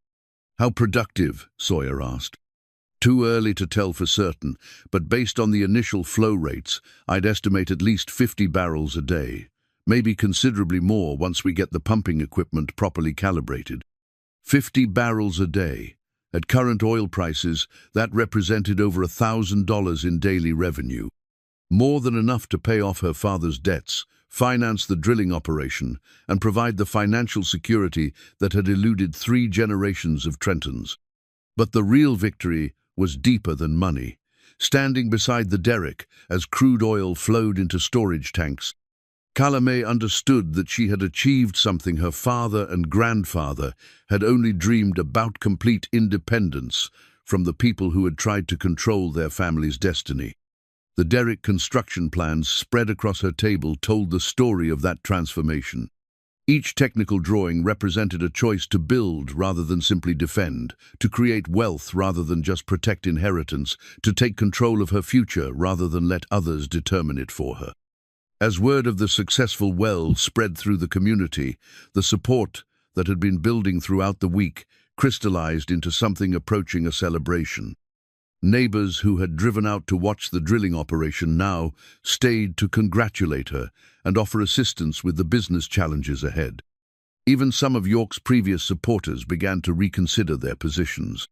"How productive?" Sawyer asked. "Too early to tell for certain, but based on the initial flow rates, I'd estimate at least 50 barrels a day. Maybe considerably more once we get the pumping equipment properly calibrated." 50 barrels a day. At current oil prices, that represented over $1,000 in daily revenue. More than enough to pay off her father's debts, finance the drilling operation, and provide the financial security that had eluded 3 generations of Trentons. But the real victory was deeper than money. Standing beside the derrick as crude oil flowed into storage tanks, Calame understood that she had achieved something her father and grandfather had only dreamed about: complete independence from the people who had tried to control their family's destiny. The derrick construction plans spread across her table told the story of that transformation. Each technical drawing represented a choice to build rather than simply defend, to create wealth rather than just protect inheritance, to take control of her future rather than let others determine it for her. As word of the successful well spread through the community, the support that had been building throughout the week crystallized into something approaching a celebration. Neighbors who had driven out to watch the drilling operation now stayed to congratulate her and offer assistance with the business challenges ahead. Even some of York's previous supporters began to reconsider their positions.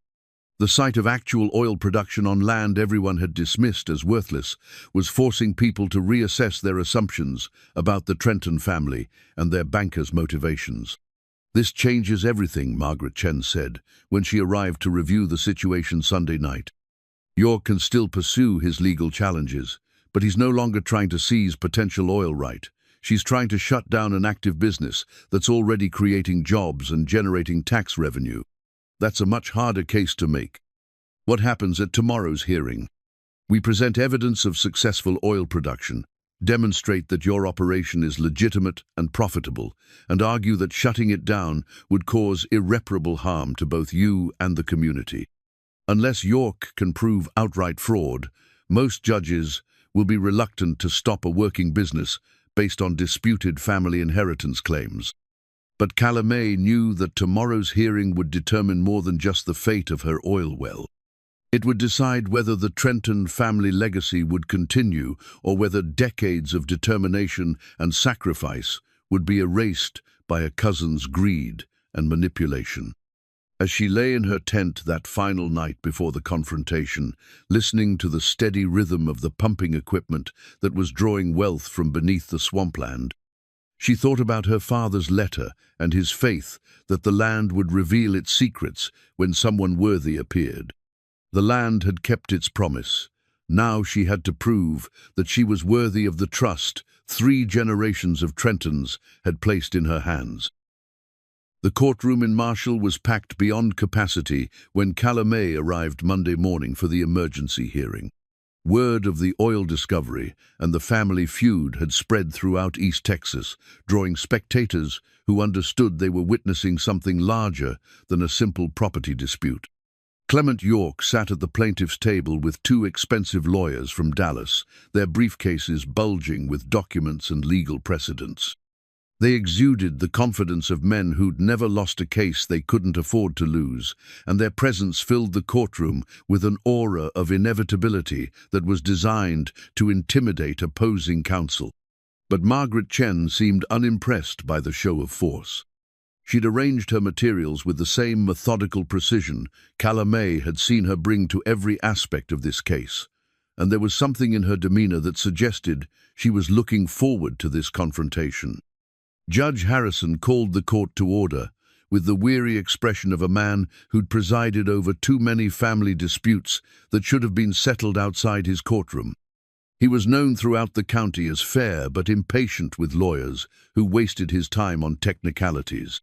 The sight of actual oil production on land everyone had dismissed as worthless was forcing people to reassess their assumptions about the Trenton family and their bankers' motivations. "This changes everything," Margaret Chen said when she arrived to review the situation Sunday night. "York can still pursue his legal challenges, but he's no longer trying to seize potential oil right. She's trying to shut down an active business that's already creating jobs and generating tax revenue. That's a much harder case to make." "What happens at tomorrow's hearing?" "We present evidence of successful oil production, demonstrate that your operation is legitimate and profitable, and argue that shutting it down would cause irreparable harm to both you and the community. Unless York can prove outright fraud, most judges will be reluctant to stop a working business based on disputed family inheritance claims." But Calame knew that tomorrow's hearing would determine more than just the fate of her oil well. It would decide whether the Trenton family legacy would continue or whether decades of determination and sacrifice would be erased by a cousin's greed and manipulation. As she lay in her tent that final night before the confrontation, listening to the steady rhythm of the pumping equipment that was drawing wealth from beneath the swampland, she thought about her father's letter and his faith that the land would reveal its secrets when someone worthy appeared. The land had kept its promise. Now she had to prove that she was worthy of the trust 3 generations of Trentons had placed in her hands. The courtroom in Marshall was packed beyond capacity when Calame arrived Monday morning for the emergency hearing. Word of the oil discovery and the family feud had spread throughout East Texas, drawing spectators who understood they were witnessing something larger than a simple property dispute. Clement York sat at the plaintiff's table with 2 expensive lawyers from Dallas, their briefcases bulging with documents and legal precedents. They exuded the confidence of men who'd never lost a case they couldn't afford to lose, and their presence filled the courtroom with an aura of inevitability that was designed to intimidate opposing counsel. But Margaret Chen seemed unimpressed by the show of force. She'd arranged her materials with the same methodical precision Calame had seen her bring to every aspect of this case, and there was something in her demeanor that suggested she was looking forward to this confrontation. Judge Harrison called the court to order, with the weary expression of a man who'd presided over too many family disputes that should have been settled outside his courtroom. He was known throughout the county as fair but impatient with lawyers who wasted his time on technicalities.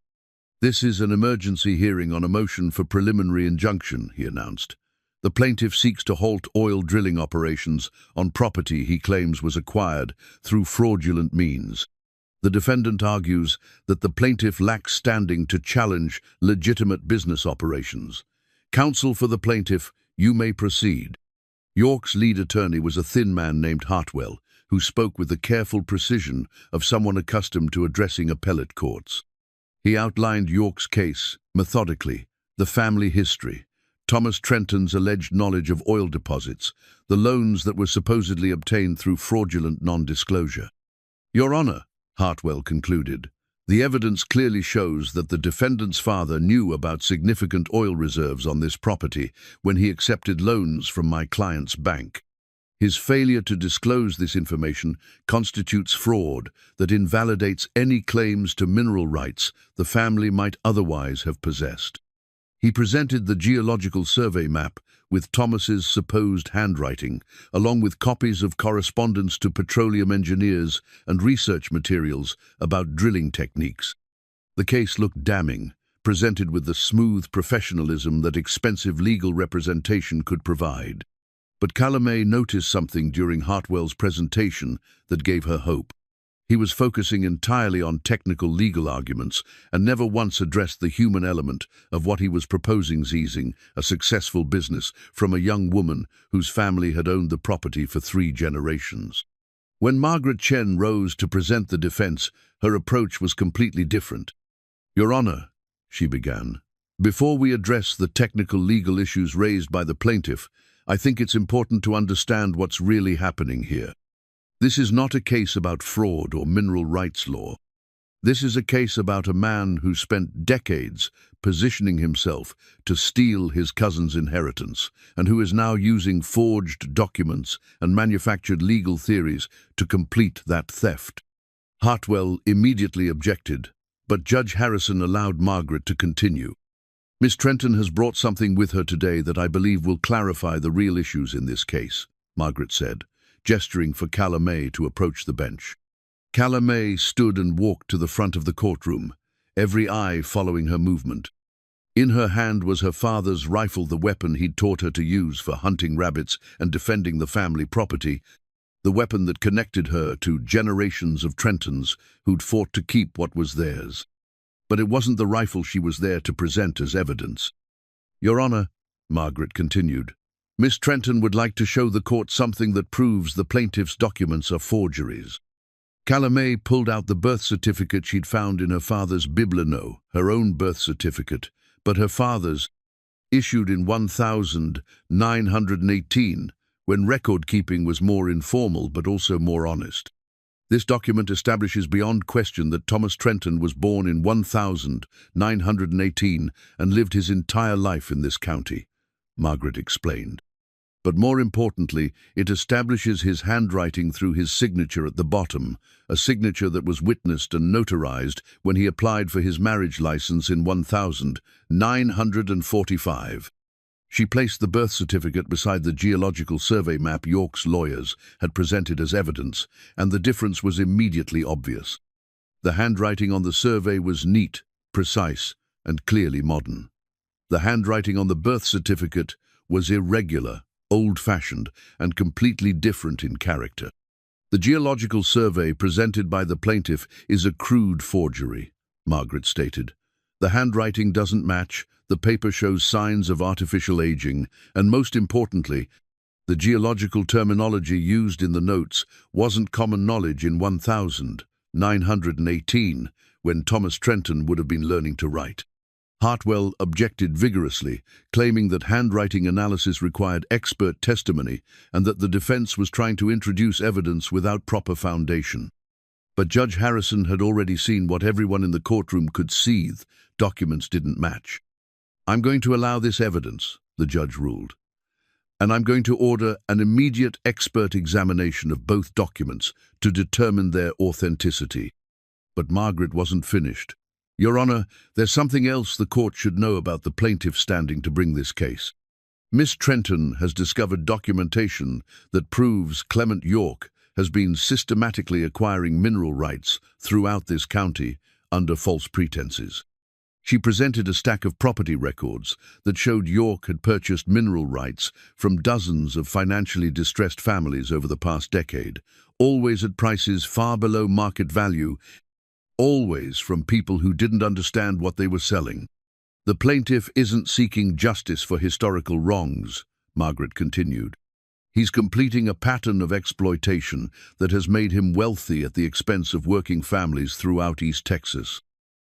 "This is an emergency hearing on a motion for preliminary injunction," he announced. "The plaintiff seeks to halt oil drilling operations on property he claims was acquired through fraudulent means. The defendant argues that the plaintiff lacks standing to challenge legitimate business operations. Counsel for the plaintiff, you may proceed." York's lead attorney was a thin man named Hartwell, who spoke with the careful precision of someone accustomed to addressing appellate courts. He outlined York's case, methodically, the family history, Thomas Trenton's alleged knowledge of oil deposits, the loans that were supposedly obtained through fraudulent non-disclosure. "Your Honor," Hartwell concluded, "the evidence clearly shows that the defendant's father knew about significant oil reserves on this property when he accepted loans from my client's bank. His failure to disclose this information constitutes fraud that invalidates any claims to mineral rights the family might otherwise have possessed." He presented the geological survey map with Thomas's supposed handwriting, along with copies of correspondence to petroleum engineers and research materials about drilling techniques. The case looked damning, presented with the smooth professionalism that expensive legal representation could provide. But Calamé noticed something during Hartwell's presentation that gave her hope. He was focusing entirely on technical legal arguments and never once addressed the human element of what he was proposing: seizing a successful business from a young woman whose family had owned the property for 3 generations. When Margaret Chen rose to present the defense, her approach was completely different. "Your Honor," she began, "before we address the technical legal issues raised by the plaintiff, I think it's important to understand what's really happening here. This is not a case about fraud or mineral rights law. This is a case about a man who spent decades positioning himself to steal his cousin's inheritance and who is now using forged documents and manufactured legal theories to complete that theft." Hartwell immediately objected, but Judge Harrison allowed Margaret to continue. "Miss Trenton has brought something with her today that I believe will clarify the real issues in this case," Margaret said, gesturing for Calamé to approach the bench. Calamé stood and walked to the front of the courtroom, every eye following her movement. In her hand was her father's rifle, the weapon he'd taught her to use for hunting rabbits and defending the family property, the weapon that connected her to generations of Trentons who'd fought to keep what was theirs. But it wasn't the rifle she was there to present as evidence. "Your Honor," Margaret continued, "Miss Trenton would like to show the court something that proves the plaintiff's documents are forgeries." Calamé pulled out the birth certificate she'd found in her father's bibliono, her own birth certificate, but her father's, issued in 1918, when record-keeping was more informal but also more honest. This document establishes beyond question that Thomas Trenton was born in 1918 and lived his entire life in this county, Margaret explained. But more importantly, it establishes his handwriting through his signature at the bottom, a signature that was witnessed and notarized when he applied for his marriage license in 1945. She placed the birth certificate beside the geological survey map York's lawyers had presented as evidence, and the difference was immediately obvious. The handwriting on the survey was neat, precise, and clearly modern. The handwriting on the birth certificate was irregular, old-fashioned, and completely different in character. "The geological survey presented by the plaintiff is a crude forgery," Margaret stated. "The handwriting doesn't match, the paper shows signs of artificial aging, and most importantly, the geological terminology used in the notes wasn't common knowledge in 1918, when Thomas Trenton would have been learning to write." Hartwell objected vigorously, claiming that handwriting analysis required expert testimony and that the defense was trying to introduce evidence without proper foundation. But Judge Harrison had already seen what everyone in the courtroom could see: documents didn't match. "I'm going to allow this evidence," the judge ruled, "and I'm going to order an immediate expert examination of both documents to determine their authenticity." But Margaret wasn't finished. "Your Honor, there's something else the court should know about the plaintiff standing to bring this case. Miss Trenton has discovered documentation that proves Clement York has been systematically acquiring mineral rights throughout this county under false pretenses. She presented a stack of property records that showed York had purchased mineral rights from dozens of financially distressed families over the past decade, always at prices far below market value, always from people who didn't understand what they were selling. The plaintiff isn't seeking justice for historical wrongs," Margaret continued. "He's completing a pattern of exploitation that has made him wealthy at the expense of working families throughout East Texas.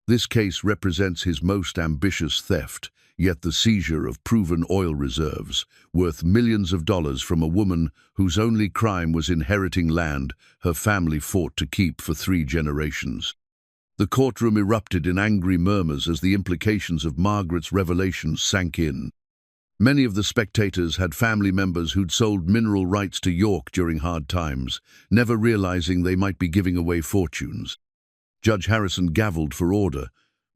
This case represents his most ambitious theft, yet the seizure of proven oil reserves, worth millions of dollars from a woman whose only crime was inheriting land her family fought to keep for 3 generations. The courtroom erupted in angry murmurs as the implications of Margaret's revelations sank in. Many of the spectators had family members who'd sold mineral rights to York during hard times, never realizing they might be giving away fortunes. Judge Harrison gavelled for order,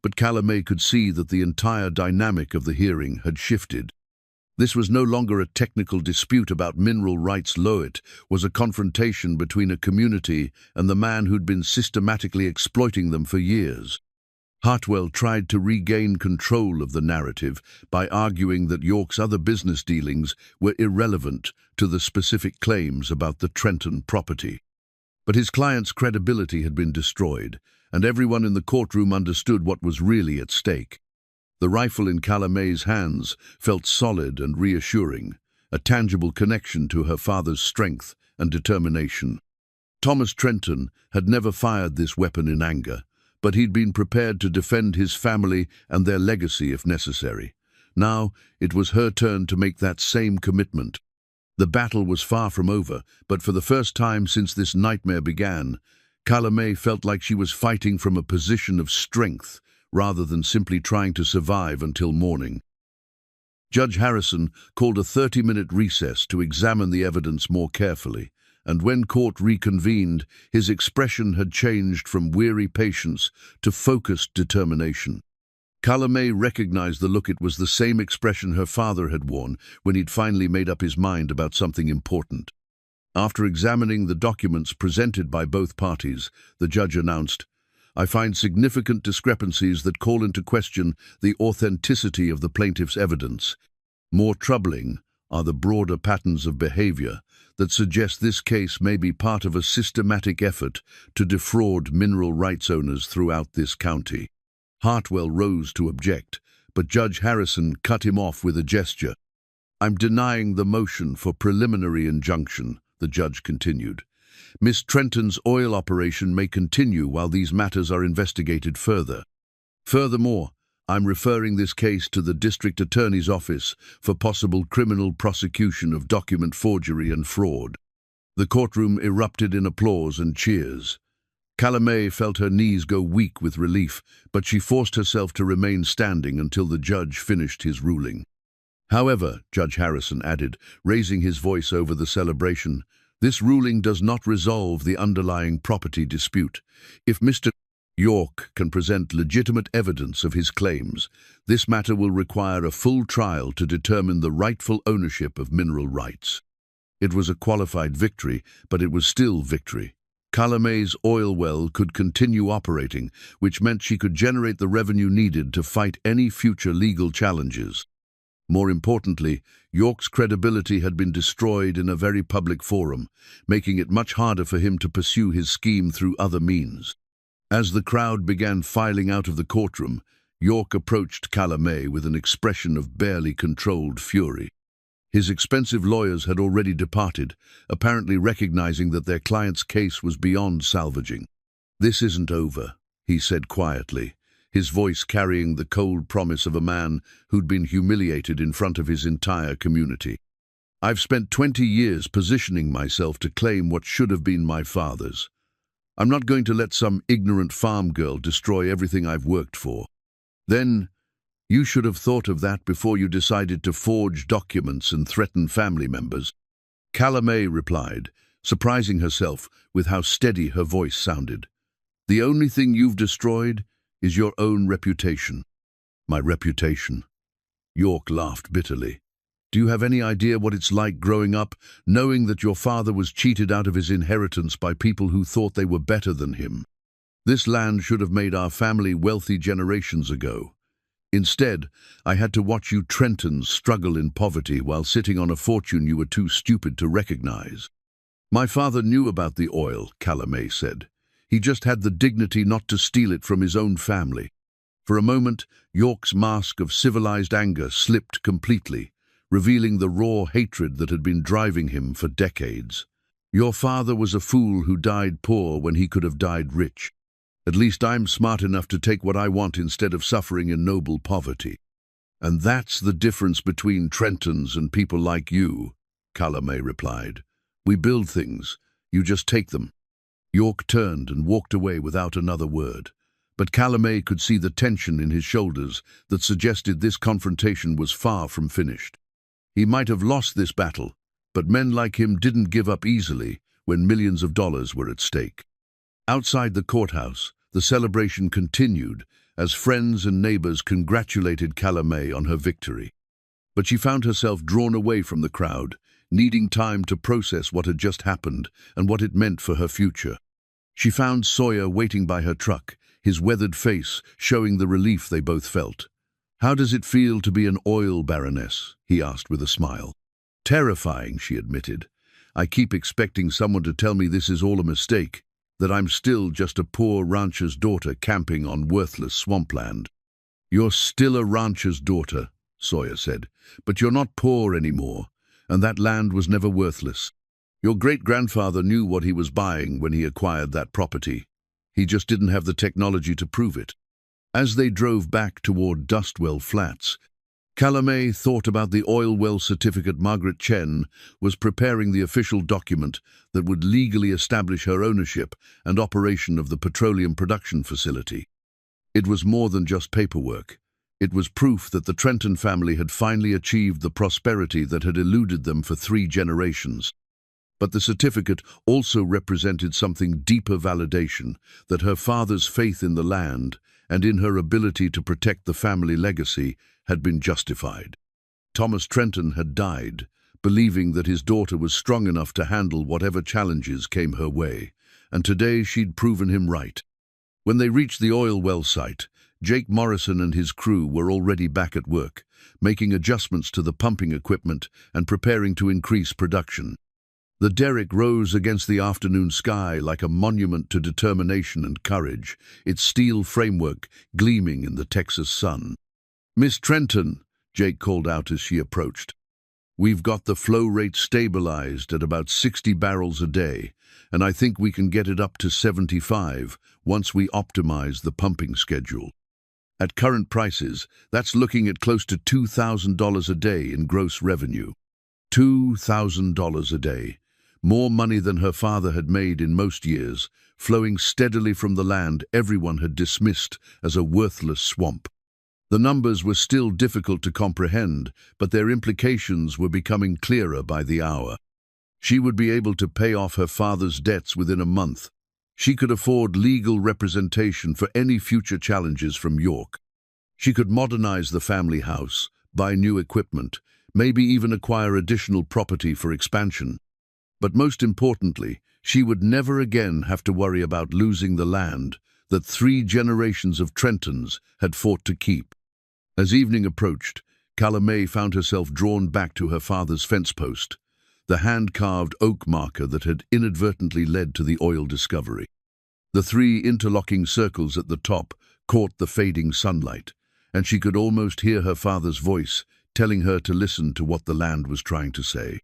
but Calamay could see that the entire dynamic of the hearing had shifted. This was no longer a technical dispute about mineral rights. It was a confrontation between a community and the man who'd been systematically exploiting them for years. Hartwell tried to regain control of the narrative by arguing that York's other business dealings were irrelevant to the specific claims about the Trenton property. But his client's credibility had been destroyed, and everyone in the courtroom understood what was really at stake. The rifle in Calamay's hands felt solid and reassuring, a tangible connection to her father's strength and determination. Thomas Trenton had never fired this weapon in anger, but he'd been prepared to defend his family and their legacy if necessary. Now, it was her turn to make that same commitment. The battle was far from over, but for the first time since this nightmare began, Calamay felt like she was fighting from a position of strength rather than simply trying to survive until morning. Judge Harrison called a 30-minute recess to examine the evidence more carefully, and when court reconvened, his expression had changed from weary patience to focused determination. Calamay recognized the look. It was the same expression her father had worn when he'd finally made up his mind about something important. After examining the documents presented by both parties, the judge announced, "I find significant discrepancies that call into question the authenticity of the plaintiff's evidence. More troubling are the broader patterns of behavior that suggest this case may be part of a systematic effort to defraud mineral rights owners throughout this county." Hartwell rose to object, but Judge Harrison cut him off with a gesture. "I'm denying the motion for preliminary injunction," the judge continued. "Miss Trenton's oil operation may continue while these matters are investigated further. Furthermore, I'm referring this case to the district attorney's office for possible criminal prosecution of document forgery and fraud." The courtroom erupted in applause and cheers. Calamay felt her knees go weak with relief, but she forced herself to remain standing until the judge finished his ruling. "However," Judge Harrison added, raising his voice over the celebration, "this ruling does not resolve the underlying property dispute. If Mr. York can present legitimate evidence of his claims, this matter will require a full trial to determine the rightful ownership of mineral rights." It was a qualified victory, but it was still victory. Calamay's oil well could continue operating, which meant she could generate the revenue needed to fight any future legal challenges. More importantly, York's credibility had been destroyed in a very public forum, making it much harder for him to pursue his scheme through other means. As the crowd began filing out of the courtroom, York approached Calamay with an expression of barely controlled fury. His expensive lawyers had already departed, apparently recognizing that their client's case was beyond salvaging. "This isn't over," he said quietly, his voice carrying the cold promise of a man who'd been humiliated in front of his entire community. "I've spent 20 years positioning myself to claim what should have been my father's. I'm not going to let some ignorant farm girl destroy everything I've worked for." "Then you should have thought of that before you decided to forge documents and threaten family members," Calamay replied, surprising herself with how steady her voice sounded. "The only thing you've destroyed is your own reputation." "My reputation?" York laughed bitterly. "Do you have any idea what it's like growing up, knowing that your father was cheated out of his inheritance by people who thought they were better than him? This land should have made our family wealthy generations ago. Instead, I had to watch you Trentons struggle in poverty while sitting on a fortune you were too stupid to recognize." "My father knew about the oil," Calamay said. "He just had the dignity not to steal it from his own family." For a moment, York's mask of civilized anger slipped completely, revealing the raw hatred that had been driving him for decades. "Your father was a fool who died poor when he could have died rich. At least I'm smart enough to take what I want instead of suffering in noble poverty. And that's the difference between Trentons and people like you," Calamay replied. "We build things, you just take them." York turned and walked away without another word, but Calamay could see the tension in his shoulders that suggested this confrontation was far from finished. He might have lost this battle, but men like him didn't give up easily when millions of dollars were at stake. Outside the courthouse, the celebration continued as friends and neighbors congratulated Calamay on her victory. But she found herself drawn away from the crowd, needing time to process what had just happened and what it meant for her future. She found Sawyer waiting by her truck, his weathered face showing the relief they both felt. "How does it feel to be an oil baroness?" he asked with a smile. "Terrifying," she admitted. "I keep expecting someone to tell me this is all a mistake, that I'm still just a poor rancher's daughter camping on worthless swampland." "You're still a rancher's daughter," Sawyer said, "but you're not poor anymore, and that land was never worthless. Your great-grandfather knew what he was buying when he acquired that property. He just didn't have the technology to prove it." As they drove back toward Dustwell Flats, Calamay thought about the oil well certificate Margaret Chen was preparing, the official document that would legally establish her ownership and operation of the petroleum production facility. It was more than just paperwork. It was proof that the Trenton family had finally achieved the prosperity that had eluded them for 3 generations. But the certificate also represented something deeper: validation that her father's faith in the land and in her ability to protect the family legacy had been justified. Thomas Trenton had died, believing that his daughter was strong enough to handle whatever challenges came her way, and today she'd proven him right. When they reached the oil well site, Jake Morrison and his crew were already back at work, making adjustments to the pumping equipment and preparing to increase production. The derrick rose against the afternoon sky like a monument to determination and courage, its steel framework gleaming in the Texas sun. "Miss Trenton," Jake called out as she approached, "we've got the flow rate stabilized at about 60 barrels a day, and I think we can get it up to 75 once we optimize the pumping schedule. At current prices, that's looking at close to $2,000 a day in gross revenue." $2,000 a day. More money than her father had made in most years, flowing steadily from the land everyone had dismissed as a worthless swamp. The numbers were still difficult to comprehend, but their implications were becoming clearer by the hour. She would be able to pay off her father's debts within a month. She could afford legal representation for any future challenges from York. She could modernize the family house, buy new equipment, maybe even acquire additional property for expansion. But most importantly, she would never again have to worry about losing the land that 3 generations of Trentons had fought to keep. As evening approached, Calamay found herself drawn back to her father's fence post, the hand-carved oak marker that had inadvertently led to the oil discovery. The 3 interlocking circles at the top caught the fading sunlight, and she could almost hear her father's voice telling her to listen to what the land was trying to say.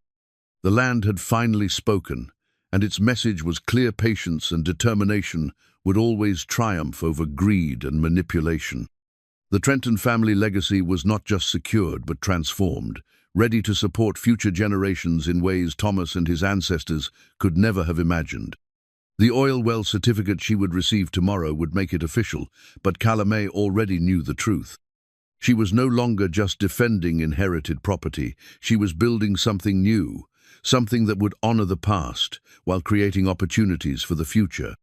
The land had finally spoken, and its message was clear: patience and determination would always triumph over greed and manipulation. The Trenton family legacy was not just secured but transformed, ready to support future generations in ways Thomas and his ancestors could never have imagined. The oil well certificate she would receive tomorrow would make it official, but Calamay already knew the truth. She was no longer just defending inherited property, she was building something new, something that would honor the past while creating opportunities for the future.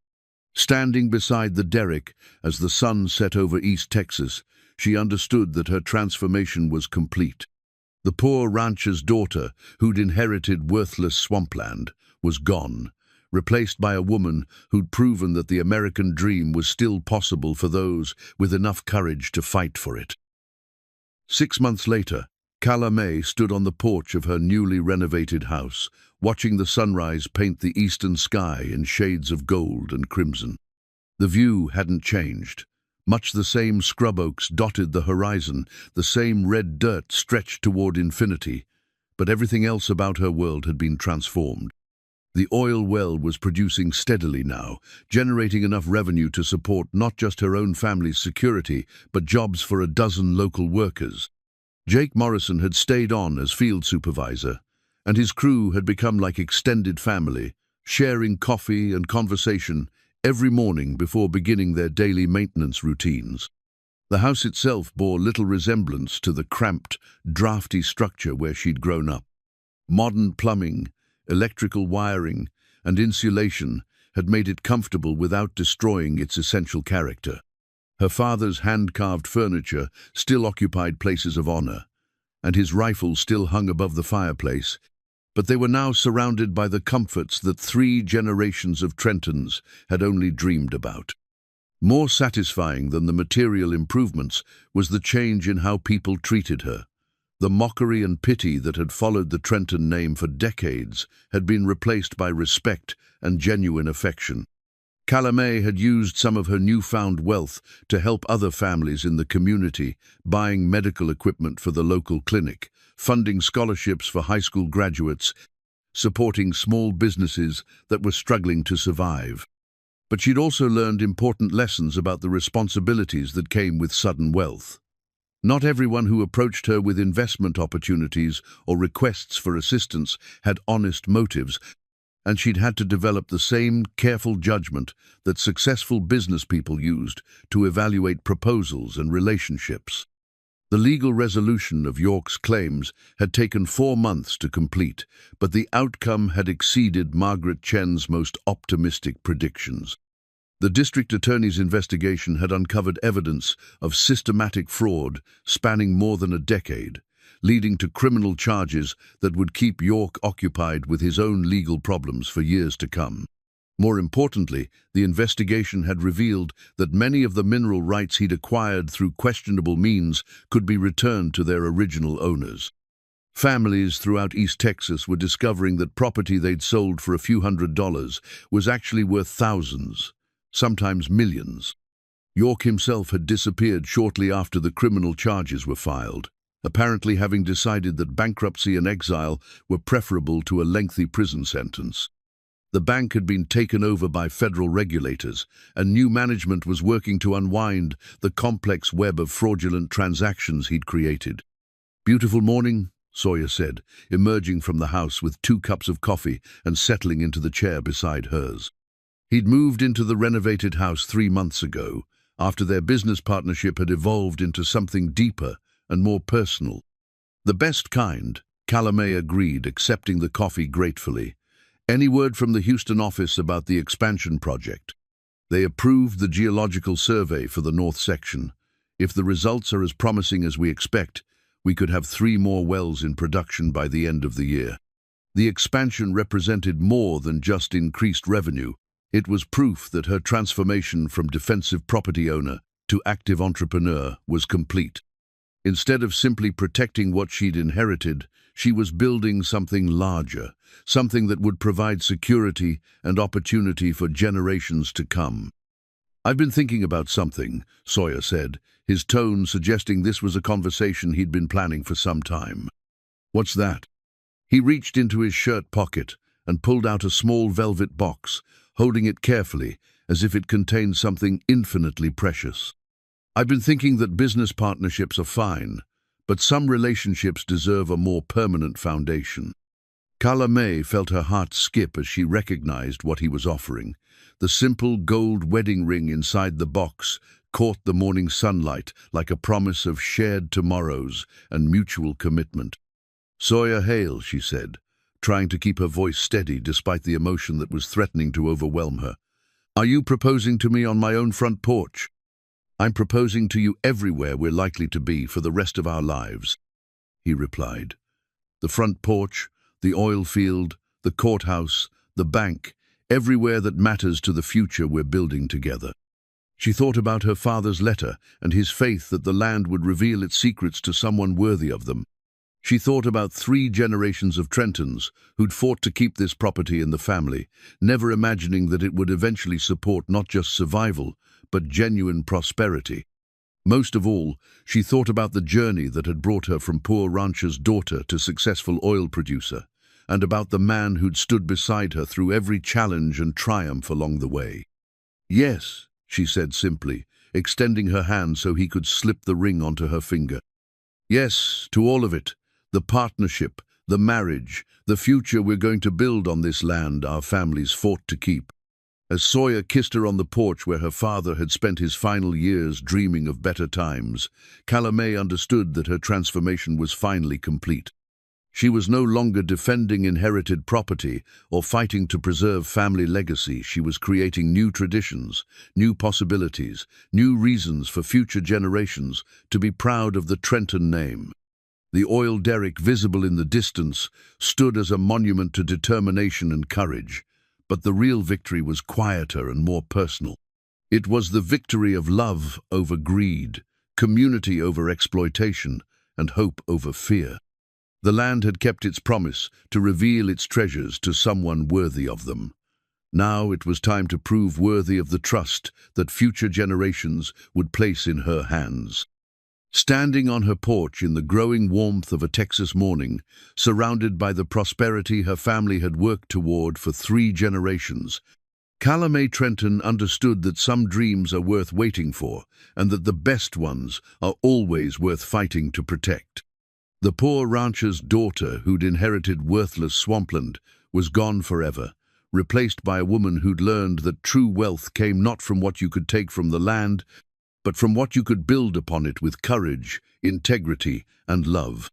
Standing beside the derrick as the sun set over East Texas, she understood that her transformation was complete. The poor rancher's daughter, who'd inherited worthless swampland, was gone, replaced by a woman who'd proven that the American dream was still possible for those with enough courage to fight for it. 6 months later, Calamay stood on the porch of her newly renovated house, watching the sunrise paint the eastern sky in shades of gold and crimson. The view hadn't changed. Much the same scrub oaks dotted the horizon, the same red dirt stretched toward infinity, but everything else about her world had been transformed. The oil well was producing steadily now, generating enough revenue to support not just her own family's security, but jobs for a dozen local workers. Jake Morrison had stayed on as field supervisor, and his crew had become like extended family, sharing coffee and conversation every morning before beginning their daily maintenance routines. The house itself bore little resemblance to the cramped, drafty structure where she'd grown up. Modern plumbing, electrical wiring, and insulation had made it comfortable without destroying its essential character. Her father's hand-carved furniture still occupied places of honor, and his rifle still hung above the fireplace, but they were now surrounded by the comforts that 3 generations of Trentons had only dreamed about. More satisfying than the material improvements was the change in how people treated her. The mockery and pity that had followed the Trenton name for decades had been replaced by respect and genuine affection. Calamé had used some of her newfound wealth to help other families in the community, buying medical equipment for the local clinic, funding scholarships for high school graduates, supporting small businesses that were struggling to survive. But she'd also learned important lessons about the responsibilities that came with sudden wealth. Not everyone who approached her with investment opportunities or requests for assistance had honest motives, and she'd had to develop the same careful judgment that successful business people used to evaluate proposals and relationships. The legal resolution of York's claims had taken 4 months to complete, but the outcome had exceeded Margaret Chen's most optimistic predictions. The district attorney's investigation had uncovered evidence of systematic fraud spanning more than a decade, leading to criminal charges that would keep York occupied with his own legal problems for years to come. More importantly, the investigation had revealed that many of the mineral rights he'd acquired through questionable means could be returned to their original owners. Families throughout East Texas were discovering that property they'd sold for a few $100s was actually worth thousands, sometimes millions. York himself had disappeared shortly after the criminal charges were filed, apparently having decided that bankruptcy and exile were preferable to a lengthy prison sentence. The bank had been taken over by federal regulators, and new management was working to unwind the complex web of fraudulent transactions he'd created. "Beautiful morning," Sawyer said, emerging from the house with 2 cups of coffee and settling into the chair beside hers. He'd moved into the renovated house 3 months ago, after their business partnership had evolved into something deeper and more personal. "The best kind," Calamé agreed, accepting the coffee gratefully. "Any word from the Houston office about the expansion project?" "They approved the geological survey for the north section. If the results are as promising as we expect, we could have 3 more wells in production by the end of the year." The expansion represented more than just increased revenue. It was proof that her transformation from defensive property owner to active entrepreneur was complete. Instead of simply protecting what she'd inherited, she was building something larger, something that would provide security and opportunity for generations to come. "I've been thinking about something," Sawyer said, his tone suggesting this was a conversation he'd been planning for some time. "What's that?" He reached into his shirt pocket and pulled out a small velvet box, holding it carefully as if it contained something infinitely precious. "I've been thinking that business partnerships are fine, but some relationships deserve a more permanent foundation." Calamé felt her heart skip as she recognized what he was offering. The simple gold wedding ring inside the box caught the morning sunlight like a promise of shared tomorrows and mutual commitment. "Sawyer Hale," she said, trying to keep her voice steady despite the emotion that was threatening to overwhelm her. "Are you proposing to me on my own front porch?" "I'm proposing to you everywhere we're likely to be for the rest of our lives," he replied. "The front porch, the oil field, the courthouse, the bank, everywhere that matters to the future we're building together." She thought about her father's letter and his faith that the land would reveal its secrets to someone worthy of them. She thought about 3 generations of Trentons who'd fought to keep this property in the family, never imagining that it would eventually support not just survival, but genuine prosperity. Most of all, she thought about the journey that had brought her from poor rancher's daughter to successful oil producer, and about the man who'd stood beside her through every challenge and triumph along the way. "Yes," she said simply, extending her hand so he could slip the ring onto her finger. "Yes, to all of it. The partnership, the marriage, the future we're going to build on this land our families fought to keep." As Sawyer kissed her on the porch where her father had spent his final years dreaming of better times, Calamé understood that her transformation was finally complete. She was no longer defending inherited property or fighting to preserve family legacy. She was creating new traditions, new possibilities, new reasons for future generations to be proud of the Trenton name. The oil derrick, visible in the distance, stood as a monument to determination and courage, but the real victory was quieter and more personal. It was the victory of love over greed, community over exploitation, and hope over fear. The land had kept its promise to reveal its treasures to someone worthy of them. Now it was time to prove worthy of the trust that future generations would place in her hands. Standing on her porch in the growing warmth of a Texas morning, surrounded by the prosperity her family had worked toward for 3 generations, Calla Mae Trenton understood that some dreams are worth waiting for, and that the best ones are always worth fighting to protect. The poor rancher's daughter, who'd inherited worthless Swampland, was gone forever, replaced by a woman who'd learned that true wealth came not from what you could take from the land, but from what you could build upon it with courage, integrity, and love.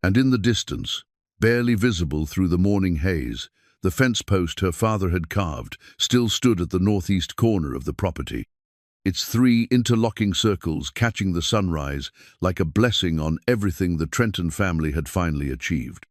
And in the distance, barely visible through the morning haze, the fence post her father had carved still stood at the northeast corner of the property. Its 3 interlocking circles catching the sunrise like a blessing on everything the Trenton family had finally achieved.